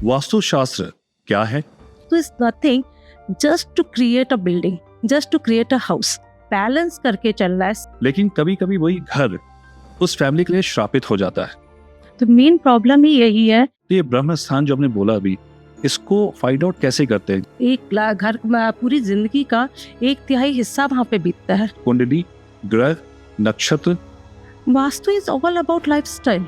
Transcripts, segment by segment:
वास्तुशास्त्र क्या है? तो it's nothing just to create a building, just to create a house, balance करके चलना है। लेकिन कभी कभी वही घर उस फैमिली के लिए श्रापित हो जाता है। तो मेन प्रॉब्लम ही यही है। तो ये ब्रह्म स्थान जो आपने बोला अभी, इसको फाइंड आउट कैसे करते हैं? घर में पूरी जिंदगी का 1/3 हिस्सा वहाँ पे बीतता है। कुंडली, ग्रह, नक्षत्र। Vastu is all about lifestyle.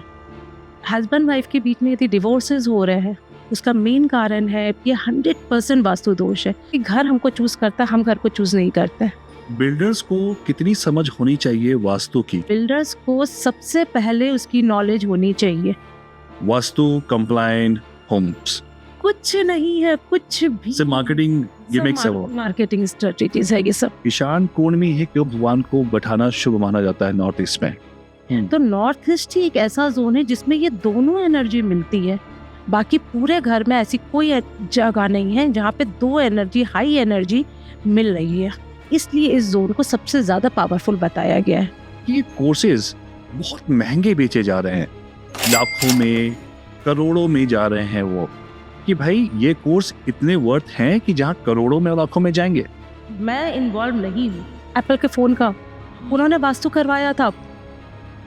Husband wife के बीच में यदि डिवोर्सेस हो रहे हैं, उसका मेन कारण है ये 100% वास्तु दोष है कि घर हमको चूज करता है, हम घर को चूज नहीं करते। बिल्डर्स को कितनी समझ होनी चाहिए वास्तु की? बिल्डर्स को सबसे पहले उसकी नॉलेज होनी चाहिए। वास्तु कंप्लायंट होम्स कुछ नहीं है, कुछ भी। से मार्केटिंग गिमिक्स है वो। मार्केटिंग स्ट्रेटेजीज है ये सब। ईशान कोण में ही क्यों भगवान को बैठाना शुभ माना जाता है नॉर्थ ईस्ट में? तो नॉर्थ ईस्ट ही एक ऐसा जोन है जिसमें ये दोनों एनर्जी मिलती है। बाकी पूरे घर में ऐसी कोई जगह नहीं है जहाँ पे दो एनर्जी, हाई एनर्जी मिल रही है। इसलिए इस जोन को सबसे ज्यादा पावरफुल बताया गया है। ये कोर्सेज बहुत महंगे बेचे जा रहे हैं, लाखों में, करोड़ों में जा रहे हैं वो, कि भाई ये कोर्स इतने वर्थ हैं कि जहाँ करोड़ों में और लाखों में जाएंगे। मैं इन्वॉल्व नहीं हूँ। एप्पल के फोन का उन्होंने वास्तु करवाया था।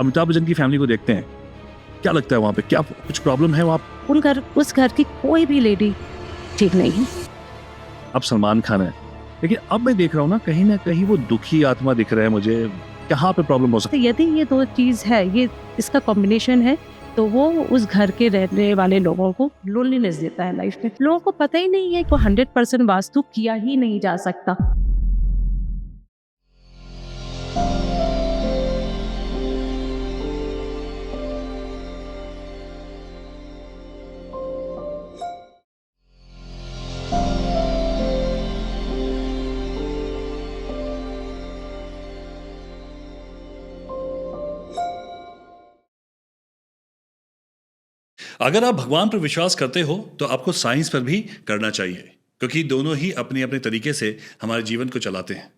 अमिताभ बच्चन की फैमिली को देखते हैं, क्या लगता है वहाँ पे क्या कुछ प्रॉब्लम है वहाँ? उस घर की कोई भी लेडी ठीक नहीं है। अब सलमान खान है, लेकिन अब मैं देख रहा हूँ ना कहीं वो दुखी आत्मा दिख रहा है मुझे। कहाँ पे प्रॉब्लम हो सकती है? यदि ये दो चीज है, ये इसका कॉम्बिनेशन है, तो वो उस घर के रहने वाले लोगों को लोनलीनेस देता है लाइफ में। लोगों को पता ही नहीं है कि 100% वास्तु किया ही नहीं जा सकता। अगर आप भगवान पर विश्वास करते हो तो आपको साइंस पर भी करना चाहिए, क्योंकि दोनों ही अपने अपने तरीके से हमारे जीवन को चलाते हैं।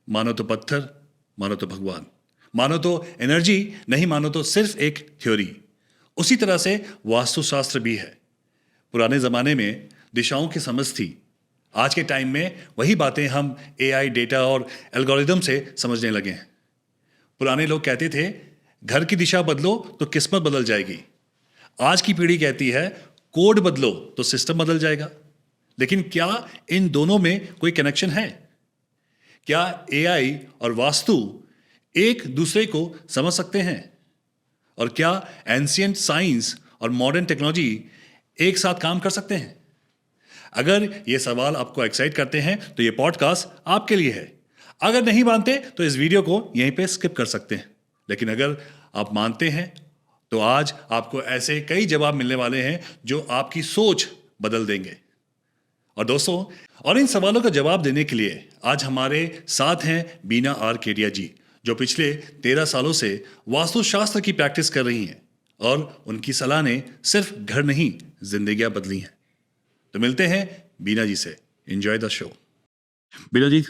मानो तो पत्थर, मानो तो भगवान, मानो तो एनर्जी, नहीं मानो तो सिर्फ एक थ्योरी। उसी तरह से वास्तुशास्त्र भी है। पुराने ज़माने में दिशाओं की समझ थी, आज के टाइम में वही बातें हम AI, डेटा और एल्गोरिदम से समझने लगे हैं। पुराने लोग कहते थे घर की दिशा बदलो तो किस्मत बदल जाएगी। आज की पीढ़ी कहती है कोड बदलो तो सिस्टम बदल जाएगा। लेकिन क्या इन दोनों में कोई कनेक्शन है? क्या AI और वास्तु एक दूसरे को समझ सकते हैं? और क्या एंशिएंट साइंस और मॉडर्न टेक्नोलॉजी एक साथ काम कर सकते हैं? अगर ये सवाल आपको एक्साइट करते हैं तो ये पॉडकास्ट आपके लिए है। अगर नहीं मानते तो इस वीडियो को यहीं पे स्किप कर सकते हैं। लेकिन अगर आप मानते हैं तो आज आपको ऐसे कई जवाब मिलने वाले हैं जो आपकी सोच बदल देंगे। और दोस्तों, और इन सवालों का जवाब देने के लिए आज हमारे साथ हैं बीना आर केडिया जी, जो पिछले 13 सालों से वास्तुशास्त्र की प्रैक्टिस कर रही हैं और उनकी सलाह ने सिर्फ घर नहीं, जिंदगियां बदली हैं। तो मिलते हैं बीना जी से। Enjoy the show. Bina ji,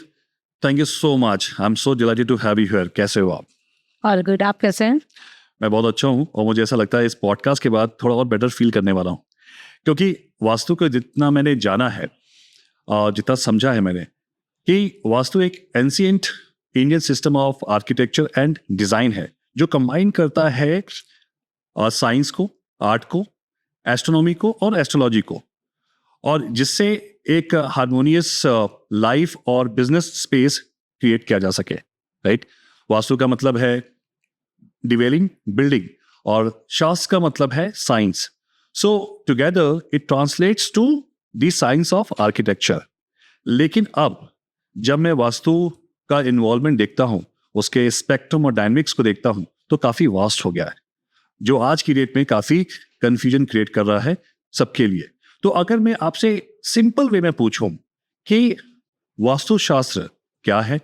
thank you so much. I am so delighted to have you here. कैसे हो आप? All good. आप कैसे हैं? मैं बहुत अच्छा हूँ और मुझे ऐसा लगता है इस पॉडकास्ट के बाद थोड़ा और बेटर फील करने वाला हूँ, क्योंकि वास्तु को जितना मैंने जाना है और जितना समझा है मैंने कि वास्तु एक ancient Indian system of architecture and design है जो कंबाइन करता है साइंस को, आर्ट को, एस्ट्रोनॉमी को और एस्ट्रोलॉजी को, और जिससे एक हार्मोनियस लाइफ और बिजनेस स्पेस क्रिएट किया जा सके। राइट? वास्तु का मतलब है डिवेलिंग, बिल्डिंग, और शास्त्र का मतलब है science. So together it translates to the science of architecture. लेकिन अब जब मैं वास्तु का इन्वॉल्वमेंट देखता हूँ, उसके स्पेक्ट्रम और डायनेमिक्स को देखता हूँ, तो काफ़ी वास्ट हो गया है, जो आज की डेट में काफ़ी कन्फ्यूजन क्रिएट कर रहा है सबके लिए। तो अगर मैं आपसे सिंपल वे में पूछूं कि वास्तुशास्त्र क्या है,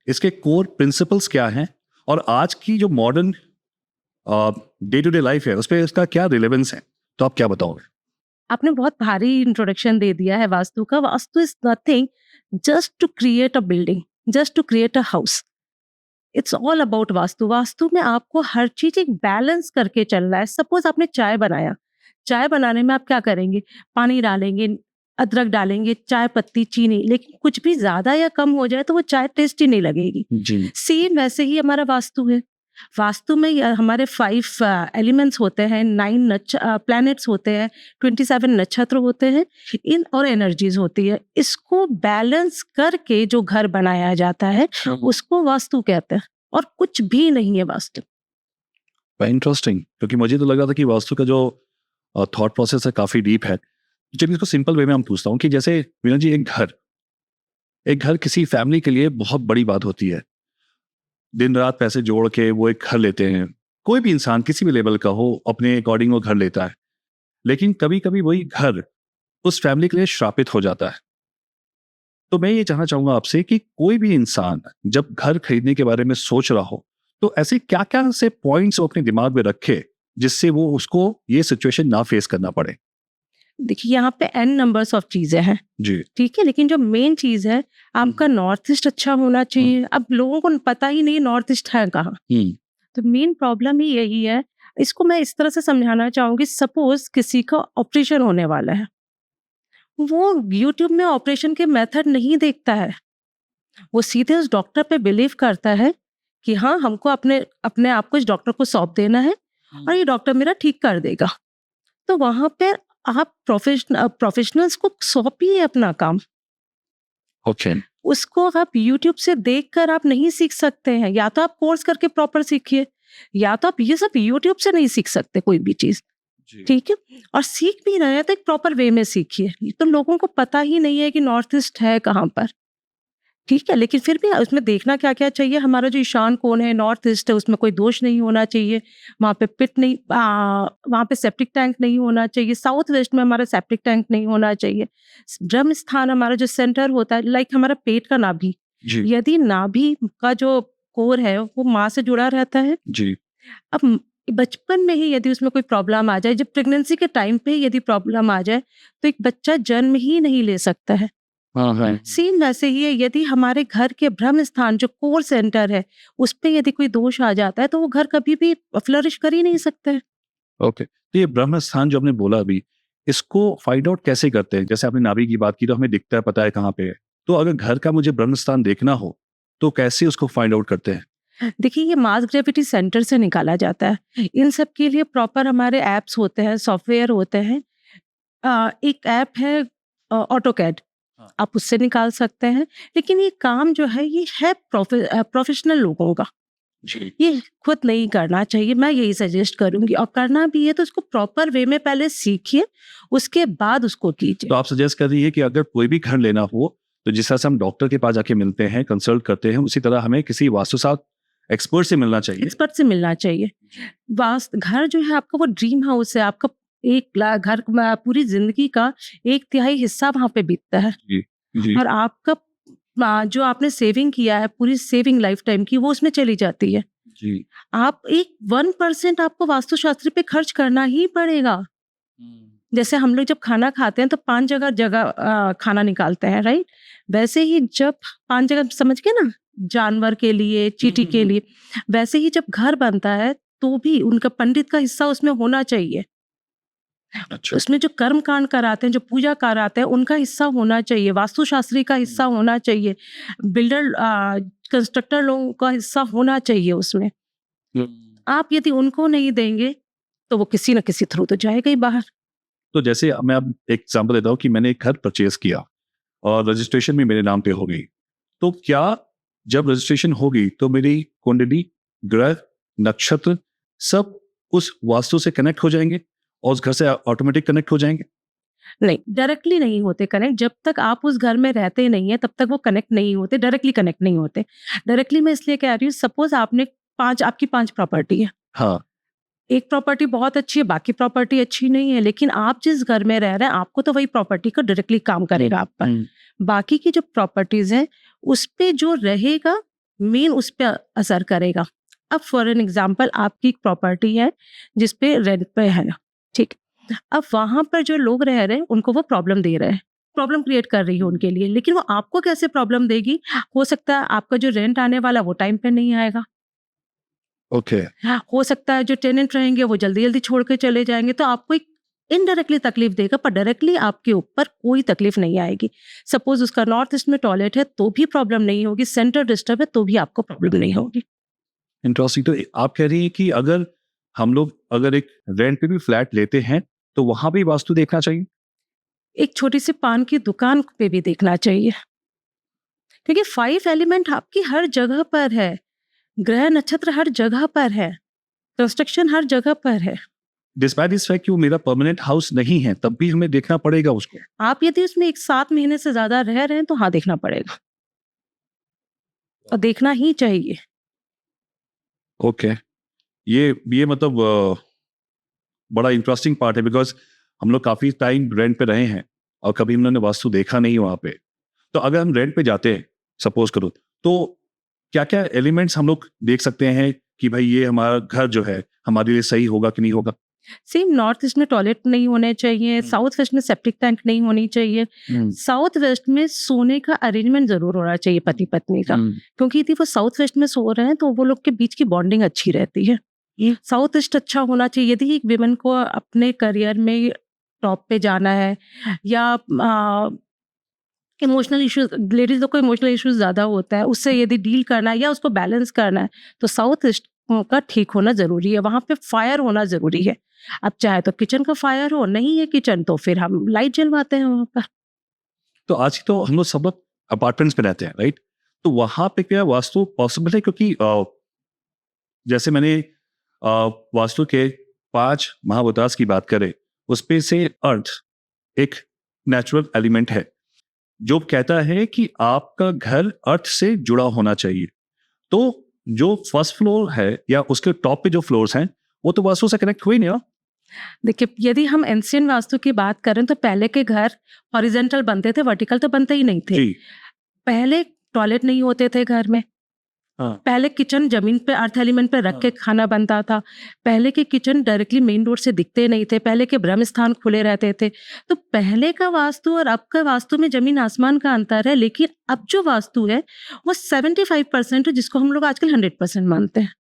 इसके कोर प्रिंसिपल्स क्या हैं, और आज की जो modern day to day life है उस पर इसका क्या रिलेवेंस है, तो आप क्या बताओगे? आपने बहुत भारी इंट्रोडक्शन दे दिया है वास्तु का। Vastu is nothing just to create a building, just to create a house. It's all about vastu. वास्तु में आपको हर चीज एक बैलेंस करके चलना है। सपोज आपने चाय बनाया, चाय बनाने में आप क्या करेंगे, पानी डालेंगे, अदरक डालेंगे, चाय पत्ती, चीनी, लेकिन कुछ भी ज्यादा या कम हो जाए तो वो चाय टेस्टी नहीं लगेगी। जी सेम वैसे ही हमारा वास्तु है। वास्तु में हमारे 5 एलिमेंट्स होते हैं, 9 प्लैनेट्स होते हैं, 27 नक्षत्र होते हैं, इन और एनर्जीज होती है। इसको बैलेंस करके जो घर बनाया जाता है उसको वास्तु कहते हैं, और कुछ भी नहीं है वास्तु। इंटरेस्टिंग, क्योंकि मुझे तो लग रहा था कि वास्तु का जो थॉट प्रोसेस है काफी डीप है। जब इसको सिंपल वे में हम पूछता हूँ कि जैसे मीना जी, एक घर किसी फैमिली के लिए बहुत बड़ी बात होती है। दिन रात पैसे जोड़ के वो एक घर लेते हैं, कोई भी इंसान किसी भी लेवल का हो अपने अकॉर्डिंग वो घर लेता है, लेकिन कभी कभी वही घर उस फैमिली के लिए श्रापित हो जाता है। तो मैं ये जानना चाहूंगा आपसे कि कोई भी इंसान जब घर खरीदने के बारे में सोच रहा हो तो ऐसे क्या क्या से पॉइंट्स वो अपने दिमाग में रखे जिससे वो उसको ये सिचुएशन ना फेस करना पड़े। देखिए, यहाँ पे n नंबर्स ऑफ चीजें हैं, जी ठीक है, लेकिन जो मेन चीज है, आपका नॉर्थ ईस्ट अच्छा होना चाहिए। अब लोगों को पता ही नहीं नॉर्थ ईस्ट है कहाँ, तो मेन प्रॉब्लम ही यही है। इसको मैं इस तरह से समझाना चाहूंगी, सपोज किसी का ऑपरेशन होने वाला है, वो यूट्यूब में ऑपरेशन के मेथड नहीं देखता है, वो सीधे उस डॉक्टर पे बिलीव करता है कि हाँ, हमको अपने अपने आप को इस डॉक्टर को सौंप देना है और ये डॉक्टर मेरा ठीक कर देगा। तो वहां पे आप प्रोफेशनल्स को सौंपिए अपना काम। ओके उसको आप यूट्यूब से देखकर आप नहीं सीख सकते हैं, या तो आप कोर्स करके प्रॉपर सीखिए, या तो आप ये सब यूट्यूब से नहीं सीख सकते कोई भी चीज, ठीक है। और सीख भी रहे हैं तो एक प्रॉपर वे में सीखिए। तो लोगों को पता ही नहीं है कि नॉर्थ ईस्ट है कहाँ पर, ठीक है, लेकिन फिर भी उसमें देखना क्या क्या चाहिए। हमारा जो ईशान कोण है, नॉर्थ ईस्ट है, उसमें कोई दोष नहीं होना चाहिए, वहाँ पे पिट नहीं, वहाँ पे सेप्टिक टैंक नहीं होना चाहिए। साउथ वेस्ट में हमारा सेप्टिक टैंक नहीं होना चाहिए। ब्रह्म स्थान हमारा जो सेंटर होता है, लाइक हमारा पेट का नाभि, यदि नाभि का जो कोर है वो माँ से जुड़ा रहता है जी। अब बचपन में ही यदि उसमें कोई प्रॉब्लम आ जाए, जब प्रेगनेंसी के टाइम पे यदि प्रॉब्लम आ जाए, तो एक बच्चा जन्म ही नहीं ले सकता है। सेम वैसे ही है, यदि हमारे घर के ब्रह्म स्थान जो कोर सेंटर है उस पे यदि कोई दोष आ जाता है तो वो घर कभी भी फ्लरिश कर ही नहीं सकता है। ओके तो ये ब्रह्म स्थान जो आपने बोला अभी, इसको फाइंड आउट कैसे करते हैं? जैसे आपने नाभि की बात की तो हमें दिखता है, पता है कहाँ पे है, तो अगर घर का मुझे ब्रह्म स्थान देखना हो तो कैसे उसको फाइंड आउट करते हैं? देखिए, ये मास ग्रेविटी सेंटर से निकाला जाता है। इन सब के लिए प्रॉपर हमारे एप्स होते हैं, सॉफ्टवेयर होते हैं। एक ऐप है ऑटोकैड, आप उससे निकाल सकते हैं, लेकिन ये काम जो है ये है प्रोफेशनल लोगों का, ये खुद नहीं करना चाहिए। मैं यही सजेस्ट करूंगी, और करना भी है तो उसको प्रॉपर वे में पहले सीखिए, उसके बाद उसको कीजिए। तो आप सजेस्ट कर रही है कि अगर कोई भी घर लेना हो तो जिस तरह से हम डॉक्टर के पास जाके मिलते हैं, कंसल्ट करते हैं, उसी तरह हमें किसी वास्तुशास्त्र एक्सपर्ट से मिलना चाहिए। एक्सपर्ट से मिलना चाहिए। घर जो है आपका वो ड्रीम हाउस है, आपका एक घर पूरी जिंदगी का 1/3 हिस्सा वहां पे बीतता है। जी। और आपका जो आपने सेविंग किया है, पूरी सेविंग लाइफ टाइम की, वो उसमें चली जाती है। जी। आप एक 1% आपको वास्तुशास्त्र पे खर्च करना ही पड़ेगा। जैसे हम लोग जब खाना खाते हैं तो 5 जगह खाना निकालते हैं, राइट? वैसे ही जब 5 जगह, समझ गए ना, जानवर के लिए, चींटी के लिए, वैसे ही जब घर बनता है तो भी उनका पंडित का हिस्सा उसमें होना चाहिए। अच्छा। उसमें जो कर्म कांड कराते हैं, जो पूजा कराते हैं, उनका हिस्सा होना चाहिए, वास्तुशास्त्री का हिस्सा होना चाहिए, बिल्डर कंस्ट्रक्टर लोगों का हिस्सा होना चाहिए उसमें। आप यदि उनको नहीं देंगे तो वो किसी न किसी थ्रू तो जाएगा ही बाहर। तो जैसे मैं अब एक एग्जांपल देता हूँ कि मैंने एक घर परचेज किया और रजिस्ट्रेशन भी मेरे नाम पे हो गई, तो क्या जब रजिस्ट्रेशन होगी तो मेरी कुंडली, ग्रह, नक्षत्र सब उस वास्तु से कनेक्ट हो जाएंगे और उस घर से ऑटोमेटिक कनेक्ट हो जाएंगे? नहीं, डायरेक्टली नहीं होते कनेक्ट। जब तक आप उस घर में रहते नहीं है तब तक वो कनेक्ट नहीं होते, डायरेक्टली कनेक्ट नहीं होते। डायरेक्टली मैं इसलिए कह रही हूँ, सपोज आपकी 5 प्रॉपर्टी है, हाँ। एक प्रॉपर्टी बहुत अच्छी है, बाकी प्रॉपर्टी अच्छी नहीं है, लेकिन आप जिस घर में रह रहे हैं आपको तो वही प्रॉपर्टी का डायरेक्टली काम करेगा आप पर। बाकी की जो प्रॉपर्टीज है उस पे जो रहेगा मेन उस पे असर करेगा। अब फॉर एन एग्जाम्पल, आपकी एक प्रॉपर्टी है जिसपे रेंट पे है, ठीक, अब वहां पर जो लोग रह रहे हैं उनको वो प्रॉब्लम दे रहे हैं, प्रॉब्लम क्रिएट कर रही है उनके लिए, लेकिन वो आपको कैसे प्रॉब्लम देगी? हो सकता है आपका जो रेंट आने वाला वो टाइम पे नहीं आएगा। ओके। हो सकता है जो टेनेंट रहेंगे वो जल्दी जल्दी छोड़ के चले जाएंगे। तो आपको एक इनडायरेक्टली तकलीफ देगा, पर डायरेक्टली आपके ऊपर कोई तकलीफ नहीं आएगी। सपोज उसका नॉर्थ ईस्ट में टॉयलेट है तो भी प्रॉब्लम नहीं होगी, सेंटर डिस्टर्ब है तो भी आपको प्रॉब्लम नहीं होगी। इंटरेस्टिंग। तो आप कह रही हैं कि अगर हम लोग अगर एक रेंट पे भी फ्लैट लेते हैं तो वहां भी वास्तु देखना चाहिए? एक छोटी सी पान की दुकान पे भी देखना चाहिए, क्योंकि 5 एलिमेंट आपकी हर जगह पर है, ग्रह नक्षत्र हर जगह पर है, कंस्ट्रक्शन हर जगह पर है। डिस्पाइट दिस फैक्ट कि वो मेरा परमानेंट हाउस नहीं है तब भी हमें देखना पड़ेगा उसको। आप यदि उसमें एक 7 महीने से ज्यादा रह रहे हैं तो हाँ देखना पड़ेगा, और देखना ही चाहिए। ओके, ये मतलब बड़ा इंटरेस्टिंग पार्ट है, बिकॉज हम लोग काफी टाइम रेंट पे रहे हैं और कभी हमने वास्तु देखा नहीं वहां पे। तो अगर हम रेंट पे जाते हैं सपोज करो, तो क्या क्या एलिमेंट्स हम लोग देख सकते हैं कि भाई ये हमारा घर जो है हमारे लिए सही होगा कि नहीं होगा? सेम नॉर्थ ईस्ट में टॉयलेट नहीं होने चाहिए, साउथ वेस्ट में सेप्टिक टैंक नहीं होनी चाहिए, साउथ वेस्ट में सोने का अरेंजमेंट जरूर होना चाहिए पति पत्नी का, क्योंकि यदि वो साउथ वेस्ट में सो रहे हैं तो वो लोग के बीच की बॉन्डिंग अच्छी रहती है। साउथ ईस्ट अच्छा होना चाहिए। यदि एक विमेन को अपने करियर में टॉप पे जाना है या इमोशनल इश्यूज, लेडीज लोग को इमोशनल इश्यूज ज्यादा होता है, उससे यदि डील करना है या उसको बैलेंस करना है तो साउथ ईस्ट का ठीक होना जरूरी है। वहां पे फायर होना जरूरी है। अब चाहे तो किचन का फायर हो, नहीं है किचन तो फिर हम लाइट जलवाते हैं वहां पर। तो आज तो हम लोग सब लोग अपार्टमेंट्स में रहते हैं, राइट? तो वहां पे क्या वास्तु पॉसिबल है? क्योंकि जैसे मैंने वास्तु के 5 महाभूतास की बात करें, उसपे से अर्थ एक नेचुरल एलिमेंट है जो कहता है कि आपका घर अर्थ से जुड़ा होना चाहिए। तो जो फर्स्ट फ्लोर है या उसके टॉप पे जो फ्लोर्स हैं वो तो वास्तु से कनेक्ट हुए नहीं ना? देखिए, यदि हम एंशियंट वास्तु की बात करें तो पहले के घर हॉरिजेंटल बनते थे, वर्टिकल तो बनते ही नहीं थे। जी। पहले टॉयलेट नहीं होते थे घर में। हाँ। पहले किचन जमीन पे अर्थ एलिमेंट पे रख के खाना बनता था। पहले के किचन डायरेक्टली मेन डोर से दिखते नहीं थे। पहले के ब्रह्म स्थान खुले रहते थे। तो पहले का वास्तु और अब का वास्तु में जमीन आसमान का अंतर है। लेकिन अब जो वास्तु है वो 75% है, जिसको हम लोग आजकल 100% मानते हैं।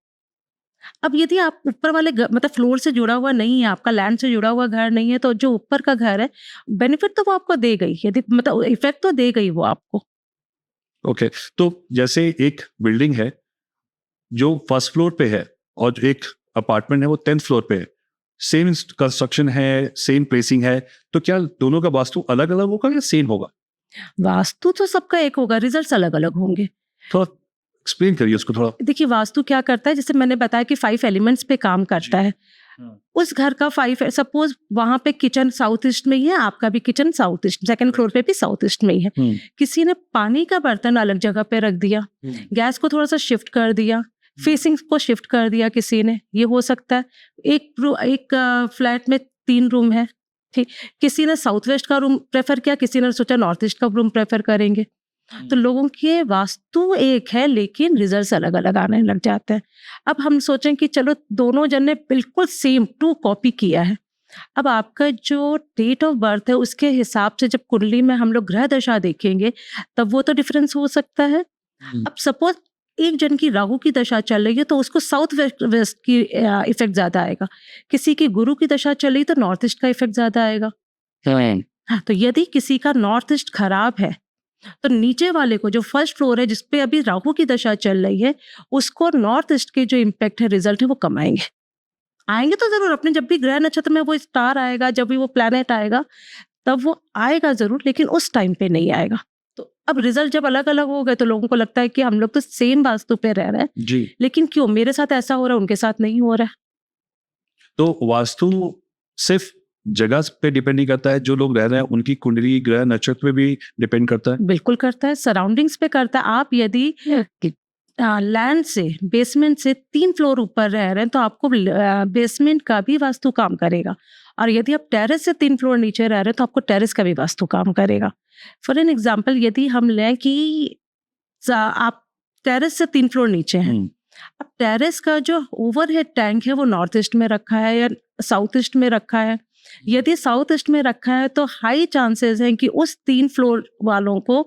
अब यदि आप ऊपर वाले मतलब फ्लोर से जुड़ा हुआ नहीं है, आपका लैंड से जुड़ा हुआ घर नहीं है, तो जो ऊपर का घर है बेनिफिट तो वो आपको दे गई, यदि मतलब इफेक्ट तो दे गई वो आपको। ओके, तो जैसे एक बिल्डिंग है जो फर्स्ट फ्लोर पे है और जो एक अपार्टमेंट है वो 10th फ्लोर पे है, सेम कंस्ट्रक्शन है, सेम प्लेसिंग है, तो क्या दोनों का वास्तु अलग अलग होगा या सेम होगा? वास्तु तो सबका एक होगा, रिजल्ट्स अलग अलग होंगे। थोड़ा एक्सप्लेन करिए उसको थोड़ा। देखिए, वास्तु क्या करता है, जैसे मैंने बताया कि 5 एलिमेंट्स पे काम करता है। उस घर का 5, सपोज वहां पे किचन साउथ ईस्ट में ही है, आपका भी kitchen south east, second floor पे भी साउथ ईस्ट में ही है। किसी ने पानी का बर्तन अलग जगह पे रख दिया, गैस को थोड़ा सा शिफ्ट कर दिया, फेसिंग को शिफ्ट कर दिया किसी ने, ये हो सकता है। एक फ्लैट में 3 रूम है, ठीक, किसी ने साउथ वेस्ट का रूम प्रेफर किया, किसी ने सोचा नॉर्थ ईस्ट का रूम प्रेफर करेंगे। तो लोगों के वास्तु एक है लेकिन रिजल्ट्स अलग अलग आने लग जाते हैं। अब हम सोचें कि चलो दोनों जन ने बिल्कुल सेम 2 कॉपी किया है। अब आपका जो डेट ऑफ बर्थ है उसके हिसाब से जब कुंडली में हम लोग ग्रह दशा देखेंगे तब वो तो डिफरेंस हो सकता है। अब सपोज एक जन की राहु की दशा चल रही है तो उसको साउथ वेस्ट की इफेक्ट ज्यादा आएगा, किसी की गुरु की दशा चल रही तो नॉर्थ ईस्ट का इफेक्ट ज्यादा आएगा। हाँ, तो यदि किसी का नॉर्थ ईस्ट खराब है तो नीचे वाले को, जो फर्स्ट फ्लोर है जिसपे अभी राहु की दशा चल रही है, उसको नॉर्थ ईस्ट के जो इम्पैक्ट है, रिजल्ट है, वो कम आएंगे तो जरूर। अपने जब भी ग्रह नक्षत्र में वो स्टार आएगा, जब भी वो प्लैनेट आएगा तब वो आएगा जरूर, लेकिन उस टाइम पे नहीं आएगा। तो अब रिजल्ट जब अलग अलग हो गए तो लोगों को लगता है कि हम लोग तो सेम वास्तु पे रह रहे हैं जी, लेकिन क्यों मेरे साथ ऐसा हो रहा है उनके साथ नहीं हो रहा है। तो वास्तु सिर्फ जगह पे डिपेंड नहीं करता है, जो लोग रह रहे हैं उनकी कुंडली ग्रह नक्षत्र पे भी डिपेंड करता है। बिल्कुल करता है, सराउंडिंग्स पे करता है। आप यदि लैंड से, बेसमेंट से 3 फ्लोर ऊपर रह रहे हैं तो आपको बेसमेंट का भी वास्तु काम करेगा, और यदि आप टेरेस से 3 फ्लोर नीचे रह रहे हैं तो आपको टेरेस का भी वास्तु काम करेगा। फॉर एन एग्जाम्पल, यदि हम लें कि आप टेरेस से 3 फ्लोर नीचे हैं, अब टेरेस का जो ओवरहेड टैंक है वो नॉर्थ ईस्ट में रखा है या साउथ ईस्ट में रखा है। यदि साउथ ईस्ट में रखा है तो हाई चांसेस हैं कि उस 3 फ्लोर वालों को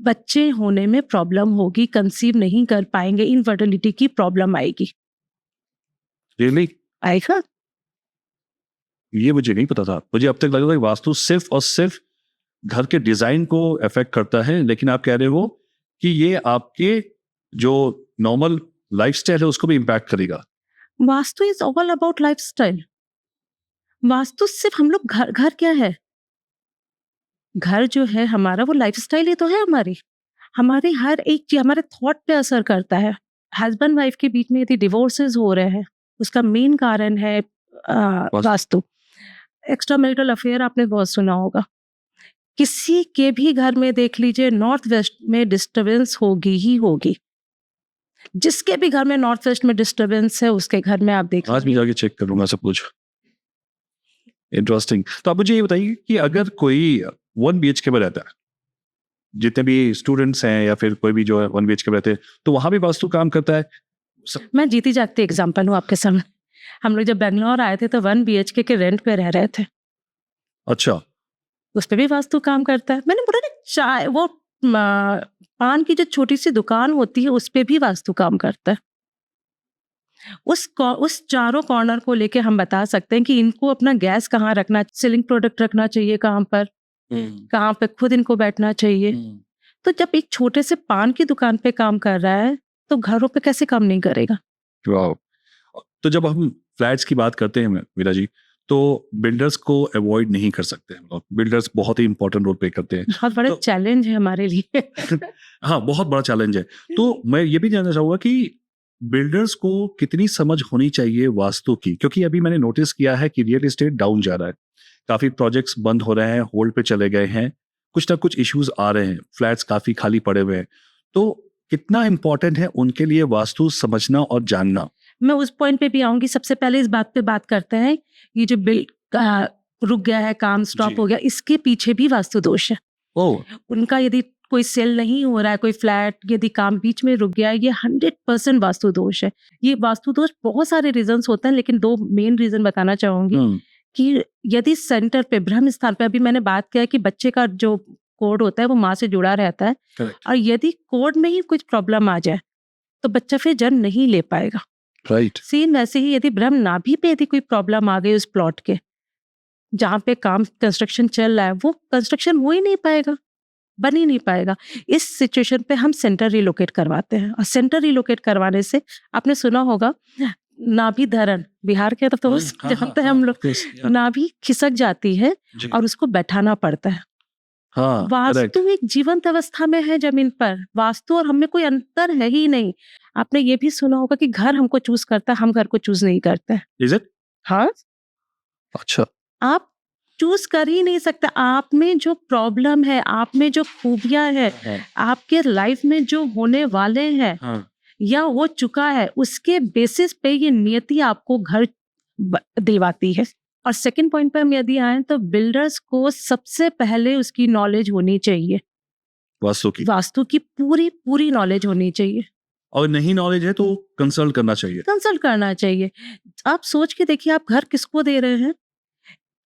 बच्चे होने में प्रॉब्लम होगी, कंसीव नहीं कर पाएंगे, इनफर्टिलिटी की प्रॉब्लम आएगी। रियली? आएगा। ये मुझे नहीं पता था। मुझे अब तक लगा था कि वास्तु सिर्फ और सिर्फ घर के डिजाइन को अफेक्ट करता है, लेकिन आप कह रहे हो कि ये आपके जो नॉर्मल लाइफस्टाइल है उसको भी इम्पैक्ट करेगा। Vastu is all about lifestyle. Vastu सिर्फ हम लोग घर क्या है, घर जो है हमारा वो लाइफस्टाइल ही तो है हमारी। हमारे हर एक चीज हमारे थॉट पे असर करता है। हस्बैंड वाइफ के बीच में यदि डिवोर्सेस हो रहे हैं, उसका मेन कारण है वास्तु। एक्स्ट्रा मैरिटल अफेयर आपने बहुत सुना होगा। किसी के भी घर में देख लीजिए, नॉर्थ वेस्ट में डिस्टरबेंस होगी ही होगी। जिसके भी घर में नॉर्थ वेस्ट में डिस्टरबेंस है, उसके घर में आप देख आज मैं जाके चेक करूंगा सब कुछ। इंटरेस्टिंग। तो आप मुझे ये बताइए कि अगर कोई 1 BHK में रहता है, जितने भी स्टूडेंट्स हैं या फिर कोई भी जो है 1 BHK में रहते हैं, तो वहां भी वास्तु काम करता है? मैं जीती जागती एग्जाम्पल हूँ आपके सामने। हम लोग जब बेंगलोर आए थे तो 1 BHK के रेंट पे रह रहे थे। अच्छा, उस पे भी वास्तु काम करता है। मैंने बोला ना, चाय वो पान की जो छोटी सी दुकान होती है उस पे भी वास्तु काम करता है। उस चारों कॉर्नर को लेके हम बता सकते हैं कि इनको अपना गैस कहाँ रखना, सीलिंग प्रोडक्ट रखना चाहिए कहाँ पर, कहाँ पे खुद इनको बैठना चाहिए। तो जब एक छोटे से पान की दुकान पे काम कर रहा है तो घरों पे कैसे काम नहीं करेगा। वाह। तो जब हम फ्लैट्स की बात करते हैं मीरा जी, तो बिल्डर्स को अवॉइड नहीं कर सकते हम लोग। बिल्डर्स बहुत ही इंपॉर्टेंट रोल प्ले करते हैं। बहुत बड़ा चैलेंज है हमारे लिए। हाँ, बहुत बड़ा चैलेंज है। तो मैं ये भी जानना चाहूंगा कि बिल्डर्स को कितनी समझ होनी चाहिए वास्तु की, क्योंकि अभी मैंने नोटिस किया है कि रियल एस्टेट डाउन जा रहा है, काफी प्रोजेक्ट्स बंद हो रहे हैं, होल्ड पे चले गए हैं, कुछ ना कुछ इश्यूज आ रहे हैं, फ्लैट्स काफी खाली पड़े हुए हैं। तो कितना इंपॉर्टेंट है उनके लिए वास्तु समझना और जानना? मैं उस पॉइंट पे भी आऊंगी। सबसे पहले इस बात पे बात करते हैं, ये जो रुक गया है, काम स्टॉप हो गया, इसके पीछे भी वास्तु दोष है। उनका यदि कोई सेल नहीं हो रहा है, कोई फ्लैट यदि काम बीच में रुक गया है, ये 100% वास्तु दोष है। ये वास्तु दोष बहुत सारे रीजंस होते हैं, लेकिन 2 मेन रीजन बताना चाहूंगी कि यदि सेंटर पे, ब्रह्म स्थान पे, अभी मैंने बात किया कि बच्चे का जो कोड होता है वो माँ से जुड़ा रहता है। Correct. और यदि कोड में ही कुछ प्रॉब्लम आ जाए तो बच्चा फिर जन्म नहीं ले पाएगा। राइट। सेम वैसे ही यदि ब्रह्म नाभि पे यदि कोई प्रॉब्लम आ गई उस प्लॉट के, जहाँ पे काम कंस्ट्रक्शन चल रहा है, वो कंस्ट्रक्शन हो ही नहीं पाएगा, बन ही नहीं पाएगा। इस सिचुएशन पे हम सेंटर रिलोकेट करवाते हैं। और सेंटर रिलोकेट करवाने से आपने सुना होगा, नाभि धरण, बिहार के तो जानते हैं हम लोग, नाभि खिसक जाती है और उसको बैठाना पड़ता है। हाँ, वास्तु एक जीवंत अवस्था में है जमीन पर। वास्तु और हमें कोई अंतर है ही नहीं। आपने ये भी सुना होगा कि घर हमको चूज करता है, हम घर को चूज नहीं करते। Is it? हाँ, अच्छा। आप चूज कर ही नहीं सकते। आप में जो प्रॉब्लम है, आप में जो खूबियां है, आपके लाइफ में जो होने वाले हैं या हो चुका है, उसके बेसिस पे ये नियति आपको घर दिलवाती है। और सेकंड पॉइंट पे हम यदि आए तो बिल्डर्स को सबसे पहले उसकी नॉलेज होनी चाहिए, वास्तु की पूरी नॉलेज होनी चाहिए। और नहीं नॉलेज है तो कंसल्ट करना चाहिए। आप सोच के देखिए, आप घर किसको दे रहे हैं।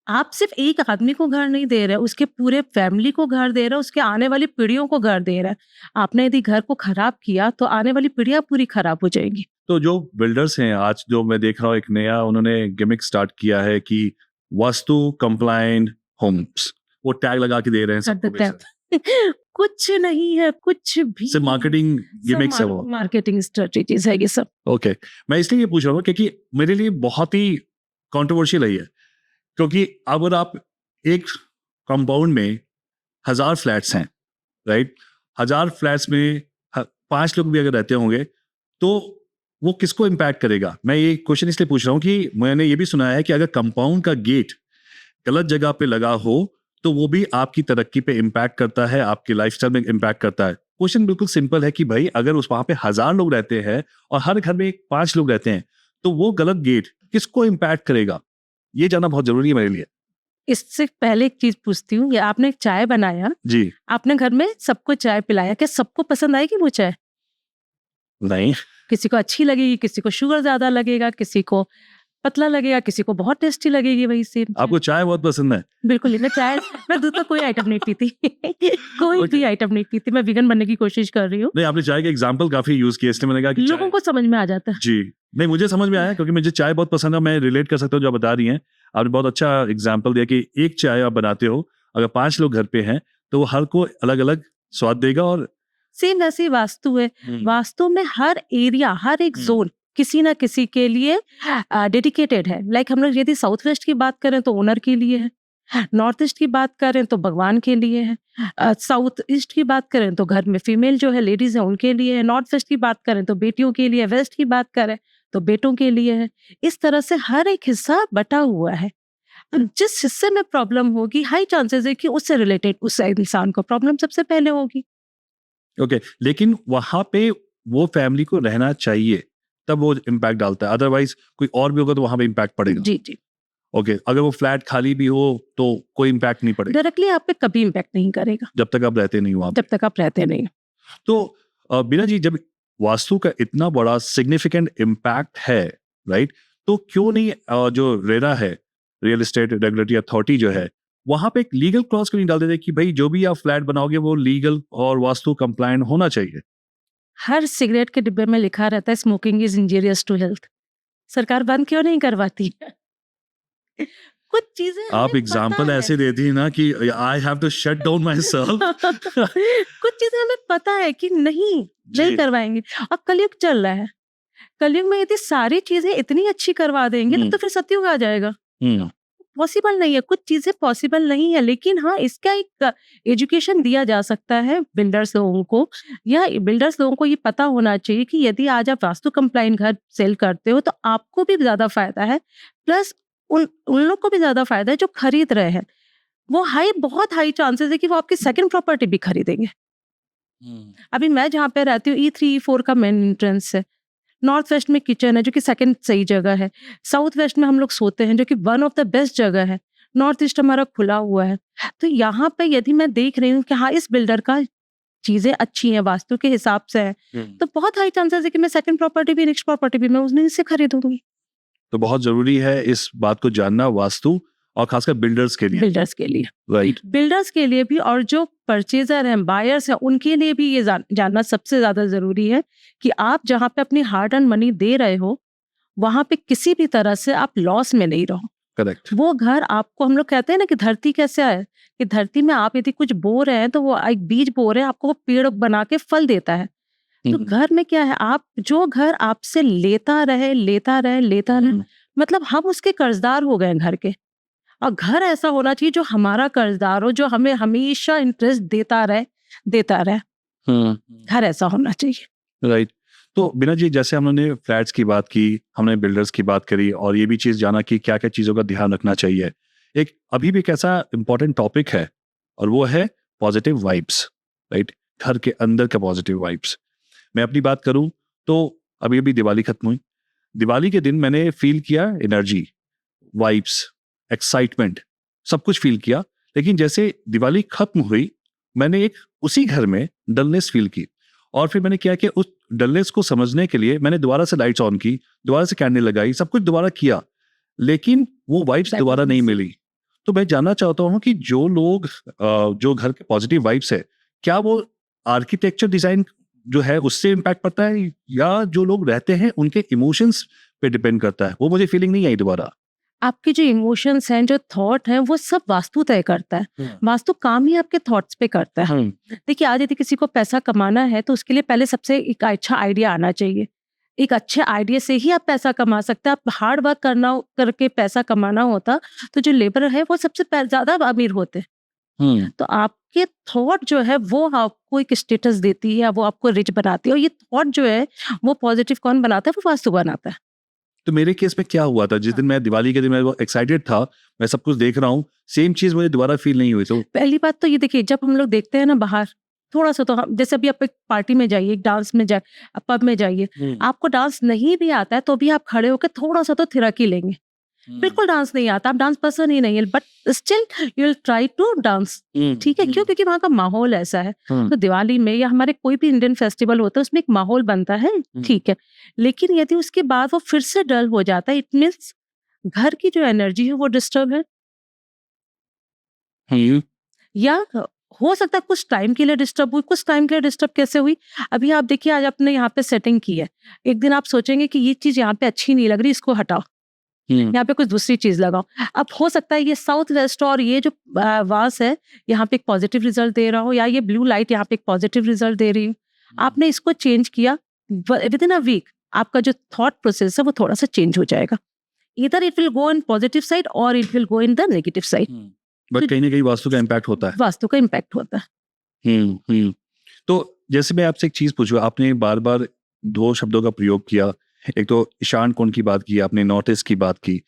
आप सिर्फ एक आदमी को घर नहीं दे रहे, उसके पूरे फैमिली को घर दे रहे, उसके आने वाली पीढ़ियों को घर दे रहा है। आपने यदि घर को खराब किया तो आने वाली पीढ़ियां पूरी खराब हो जाएंगी। तो जो बिल्डर्स हैं आज, जो मैं देख रहा हूँ, एक नया उन्होंने गिमिक स्टार्ट किया है कि वास्तु कंप्लायंट होम्स, वो टैग लगा के दे रहे हैं सबको। कुछ नहीं है, कुछ भी सिर्फ मार्केटिंग गिमिक्स है, वो मार्केटिंग स्ट्रेटजीज है ये सब। ओके, मैं इसलिए ये पूछ रहा हूँ क्योंकि मेरे लिए बहुत ही कंट्रोवर्शियल है, क्योंकि अगर आप एक कंपाउंड में 1000 फ्लैट्स हैं, राइट, 1000 फ्लैट्स में 5 लोग भी अगर रहते होंगे तो वो किसको इम्पैक्ट करेगा? मैं ये क्वेश्चन इसलिए पूछ रहा हूँ कि मैंने ये भी सुना है कि अगर कंपाउंड का गेट गलत जगह पे लगा हो तो वो भी आपकी तरक्की पे इम्पैक्ट करता है, आपके लाइफस्टाइल में इम्पैक्ट करता है। क्वेश्चन बिल्कुल सिंपल है कि भाई अगर उस वहां पे 1000 लोग रहते हैं और हर घर में 5 लोग रहते हैं, तो वो गलत गेट किसको इम्पैक्ट करेगा? ये जानना बहुत जरूरी है मेरे लिए। इससे पहले एक चीज पूछती हूँ, ये आपने चाय बनाया जी, आपने घर में सबको चाय पिलाया, क्या सबको पसंद आएगी वो चाय? नहीं, किसी को अच्छी लगेगी, किसी को शुगर ज्यादा लगेगा, किसी को पतला लगेगा, किसी को बहुत टेस्टी लगेगी। वही सेम। आपको चाय बहुत पसंद है? बिल्कुल नहीं, मैं दूध का कोई आइटम नहीं पीती। कोई भी आइटम नहीं पीती। मैं वीगन बनने की कोशिश कर रही हूँ। नहीं, आपने चाय के एग्जांपल काफी यूज किया, इसलिए मैंने कहा कि लोगों को समझ में आ जाता है। जी, नहीं, मुझे समझ में आया क्योंकि मुझे चाय बहुत पसंद है, मैं रिलेट कर सकता हूँ जो बता रही हैं। आपने बहुत अच्छा एग्जाम्पल दिया कि एक चाय आप बनाते हो, अगर 5 लोग घर पे हैं तो वो हर को अलग अलग स्वाद देगा। और सेम वैसी वास्तु है। वास्तु में हर एरिया, हर एक जोन किसी ना किसी के लिए डेडिकेटेड है। लाइक हम लोग यदि साउथ वेस्ट की बात करें तो ओनर के लिए है, नॉर्थ ईस्ट की बात करें तो भगवान के लिए है, साउथ ईस्ट की बात करें तो घर में फीमेल जो है लेडीज है उनके लिए है, नॉर्थ वेस्ट की बात करें तो बेटियों के लिए, वेस्ट की बात करें तो बेटों के लिए है। इस तरह से हर एक हिस्सा बटा हुआ है। अब जिस हिस्से में प्रॉब्लम होगी हाई चांसेस है कि उससे रिलेटेड उस इंसान को प्रॉब्लम सबसे पहले होगी। ओके, लेकिन वहां पे वो फैमिली को रहना चाहिए तब वो इम्पैक्ट डालता है, अदरवाइज कोई और भी होगा तो वहां पे इम्पैक्ट पड़ेगा। जी जी, ओके, अगर वो फ्लैट खाली भी हो तो कोई इम्पैक्ट नहीं पड़ेगा डायरेक्टली आप पे कभी इम्पैक्ट नहीं करेगा जब तक आप रहते नहीं हो वहां पे। जब तक आप रहते नहीं। तो बीना जी, जब वास्तु का इतना बड़ा सिग्निफिकेंट इम्पैक्ट है, राइट, तो क्यों नहीं जो रेरा है, रियल एस्टेट रेगुलेटरी अथॉरिटी जो है, वहां पे एक लीगल क्लॉज क्यों नहीं डाल देते कि भाई जो भी आप फ्लैट बनाओगे वो लीगल और वास्तु कंप्लायंट होना चाहिए? हर सिगरेट के डिब्बे में लिखा रहता है smoking is injurious to health. सरकार बंद क्यों नहीं करवाती? कुछ चीजें आप हमें एग्जाम्पल पता है। ऐसे देती है ना कि I have to shut down myself. कुछ चीजें हमें पता है कि नहीं जी। करवाएंगे। अब कलयुग चल रहा है, कलयुग में यदि सारी चीजें इतनी अच्छी करवा देंगे तब तो फिर सतयुग आ जाएगा। पॉसिबल नहीं है, कुछ चीजें पॉसिबल नहीं है। लेकिन हाँ, इसका एक एजुकेशन दिया जा सकता है बिल्डर्स लोगों को, या बिल्डर्स लोगों को ये पता होना चाहिए कि यदि आज आप वास्तु कंप्लायंट घर सेल करते हो तो आपको भी ज्यादा फायदा है, प्लस उन लोग को भी ज्यादा फायदा है जो खरीद रहे हैं। वो बहुत हाई चांसेस है कि वो आपकी सेकंड प्रॉपर्टी भी खरीदेंगे। अभी मैं जहाँ पे रहती हूँ E3 E4 का मेन एंट्रेंस है, नॉर्थ वेस्ट में किचन है जो कि सेकंड सही जगह है, साउथ वेस्ट में हम लोग सोते हैं जो कि वन ऑफ द बेस्ट जगह है, नॉर्थ ईस्ट हमारा खुला हुआ है। तो यहाँ पे यदि मैं देख रही हूँ कि हाँ इस बिल्डर का चीजें अच्छी हैं, वास्तु के हिसाब से है, तो बहुत हाई चांसेस है कि मैं सेकंड प्रॉपर्टी भी, नेक्स्ट प्रॉपर्टी भी मैं उन्हीं से खरीदूंगी। तो बहुत जरूरी है इस बात को जानना, वास्तु और खासकर बिल्डर्स के लिए, बिल्डर्स के लिए, राइट। बिल्डर्स के लिए भी, और जो परचेजर हैं, बायर्स हैं, उनके लिए भी ये जानना सबसे ज्यादा जरूरी है कि आप जहाँ पे अपनी हार्ड अर्न मनी दे रहे हो वहां पे किसी भी तरह से आप लॉस में नहीं रहो। करेक्ट। वो घर आपको, हम लोग कहते हैं ना कि धरती कैसे है, कि धरती में आप यदि कुछ बो रहे हैं तो वो एक बीज बो रहे हैं, आपको वो पेड़ बना के फल देता है। तो घर में क्या है, आप जो घर आपसे लेता रहे मतलब हम उसके कर्जदार हो गए घर के। और घर ऐसा होना चाहिए जो हमारा कर्जदार हो, जो हमें हमेशा इंटरेस्ट देता रहे। घर ऐसा होना चाहिए, राइट। तो बिना जी, जैसे हमने फ्लैट्स की बात की, हमने बिल्डर्स की बात करी और ये भी चीज जाना कि क्या क्या चीजों का ध्यान रखना चाहिए। एक अभी भी एक ऐसा इंपॉर्टेंट टॉपिक है और वो है पॉजिटिव वाइब्स, राइट। घर के अंदर का पॉजिटिव वाइब्स। मैं अपनी बात करूं तो अभी अभी दिवाली खत्म हुई, दिवाली के दिन मैंने फील किया एनर्जी, वाइब्स, एक्साइटमेंट, सब कुछ फील किया। लेकिन जैसे दिवाली खत्म हुई मैंने एक उसी घर में डलनेस फील की, और फिर मैंने क्या कि उस डलनेस को समझने के लिए मैंने दोबारा से लाइट्स ऑन की, दोबारा से कैंडल लगाई, सब कुछ दोबारा किया, लेकिन वो वाइब्स दोबारा नहीं मिली। तो मैं जानना चाहता हूँ कि जो लोग जो घर के पॉजिटिव वाइब्स है, क्या वो आर्किटेक्चर डिजाइन जो है उससे इम्पैक्ट पड़ता है या जो लोग रहते हैं उनके इमोशंस पे डिपेंड करता है? वो मुझे फीलिंग नहीं आई दोबारा। आपके जो इमोशंस हैं, जो थॉट हैं, वो सब वास्तु तय करता है। वास्तु काम ही आपके थॉट्स पे करता है। देखिए, आज यदि किसी को पैसा कमाना है तो उसके लिए पहले सबसे एक अच्छा आइडिया आना चाहिए। एक अच्छे आइडिया से ही आप पैसा कमा सकते हैं। आप हार्ड वर्क करके पैसा कमाना होता तो जो लेबर है वो सबसे ज्यादा अमीर होते। तो आपके थॉट जो है वो आपको एक स्टेटस देती है, वो आपको रिच बनाती है, और ये थॉट जो है वो पॉजिटिव कौन बनाता है? वो वास्तु बनाता है। तो मेरे केस में क्या हुआ था, जिस दिन मैं दिवाली के दिन मैं एक्साइटेड था, मैं सब कुछ देख रहा हूँ, सेम चीज मुझे दोबारा फील नहीं हुई। तो पहली बात तो ये देखिए, जब हम लोग देखते हैं ना बाहर थोड़ा सा, तो हम जैसे अभी आप एक पार्टी में जाइए, एक डांस में जाए, पब में जाइए, आपको डांस नहीं भी आता है तो भी आप खड़े होकर थोड़ा सा तो थिरक ही लेंगे। बिल्कुल डांस नहीं आता, आप डांस पसंद ही नहीं है, but still you will try to dance. ठीक है, क्यों? क्योंकि वहाँ का माहौल ऐसा है। तो दिवाली में या हमारे कोई भी इंडियन फेस्टिवल होता है उसमें एक माहौल बनता है, ठीक है। लेकिन यदि उसके बाद वो फिर से डल हो जाता है, इट मीन्स घर की जो एनर्जी है वो डिस्टर्ब है, या हो सकता है कुछ टाइम के लिए डिस्टर्ब हुई। कुछ टाइम के लिए डिस्टर्ब कैसे हुई? अभी आप देखिए, आज आपने यहाँ पे सेटिंग की है, एक दिन आप सोचेंगे कि ये चीज यहाँ पे अच्छी नहीं लग रही, इसको हटाओ, यहाँ पे कुछ दूसरी चीज लगाओ। अब हो सकता है ये साउथ वेस्ट और ये जो वास है यहाँ पे एक पॉजिटिव रिजल्ट दे रहा हो, या ये ब्लू लाइट यहाँ पे एक पॉजिटिव रिजल्ट दे रही हो। आपने इसको चेंज किया, विद इन अ वीक आपका जो थॉट प्रोसेस है वो थोड़ा सा चेंज हो जाएगा। इधर it will go in positive side और it will go in the negative side. But कहीं ना कहीं वास्तु का इम्पैक्ट होता है। वास्तु का इम्पैक्ट होता है। तो जैसे मैं आपसे एक चीज पूछूं, आपने बार बार दो शब्दों का प्रयोग किया, एक तो ईशान कोण की बात की आपने, नॉर्थ ईस्ट की बात की,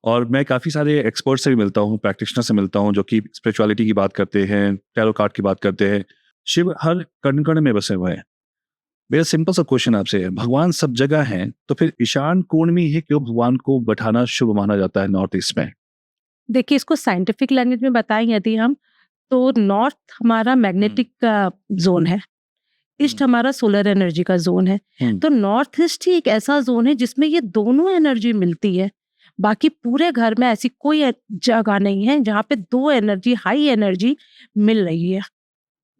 और मैं काफी सारे एक्सपर्ट से भी मिलता हूँ, प्रैक्टिशनर से मिलता हूँ जो कि स्पिरिचुअलिटी की बात करते हैं, टैरो कार्ड की बात करते हैं। शिव हर कण कण में बसे हुए हैं। मेरा सिंपल सा क्वेश्चन आपसे है, भगवान सब जगह हैं, तो फिर ईशान कोण में ही क्यों भगवान को बैठाना शुभ माना जाता है नॉर्थ ईस्ट में? देखिए, इसको साइंटिफिक लैंग्वेज में बताएं यदि हम, तो नॉर्थ हमारा मैग्नेटिक का जोन है, ईस्ट हमारा सोलर एनर्जी का जोन है। तो नॉर्थ ईस्ट ही एक ऐसा जोन है जिसमें ये दोनों एनर्जी मिलती है। बाकी पूरे घर में ऐसी कोई जगह नहीं है जहाँ पे दो एनर्जी, हाई एनर्जी मिल रही है।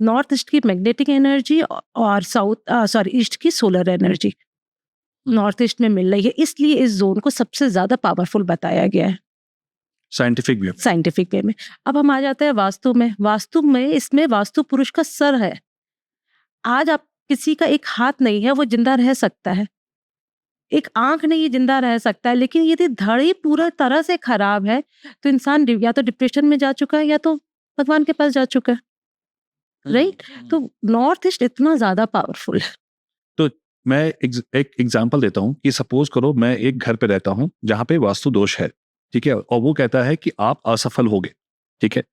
नॉर्थ ईस्ट की मैग्नेटिक एनर्जी और ईस्ट की सोलर एनर्जी नॉर्थ ईस्ट में मिल रही है, इसलिए इस जोन को सबसे ज्यादा पावरफुल बताया गया है साइंटिफिक वे में। अब हम आ जाते हैं वास्तु में। इसमें वास्तु पुरुष का सर है। आज आप किसी का एक हाथ नहीं है वो जिंदा रह सकता है, एक आंख नहीं जिंदा रह सकता है, लेकिन यदि धड़ी पूरा तरह से खराब है तो इंसान या तो डिप्रेशन में जा चुका है या तो भगवान के पास जा चुका है। राइट? तो नॉर्थ ईस्ट इतना ज्यादा पावरफुल है। तो मैं एक एग्जांपल देता हूँ कि सपोज करो मैं एक घर पे रहता हूँ जहाँ पे वास्तु दोष है, ठीक है, और वो कहता है कि आप असफल होगे, ठीक है,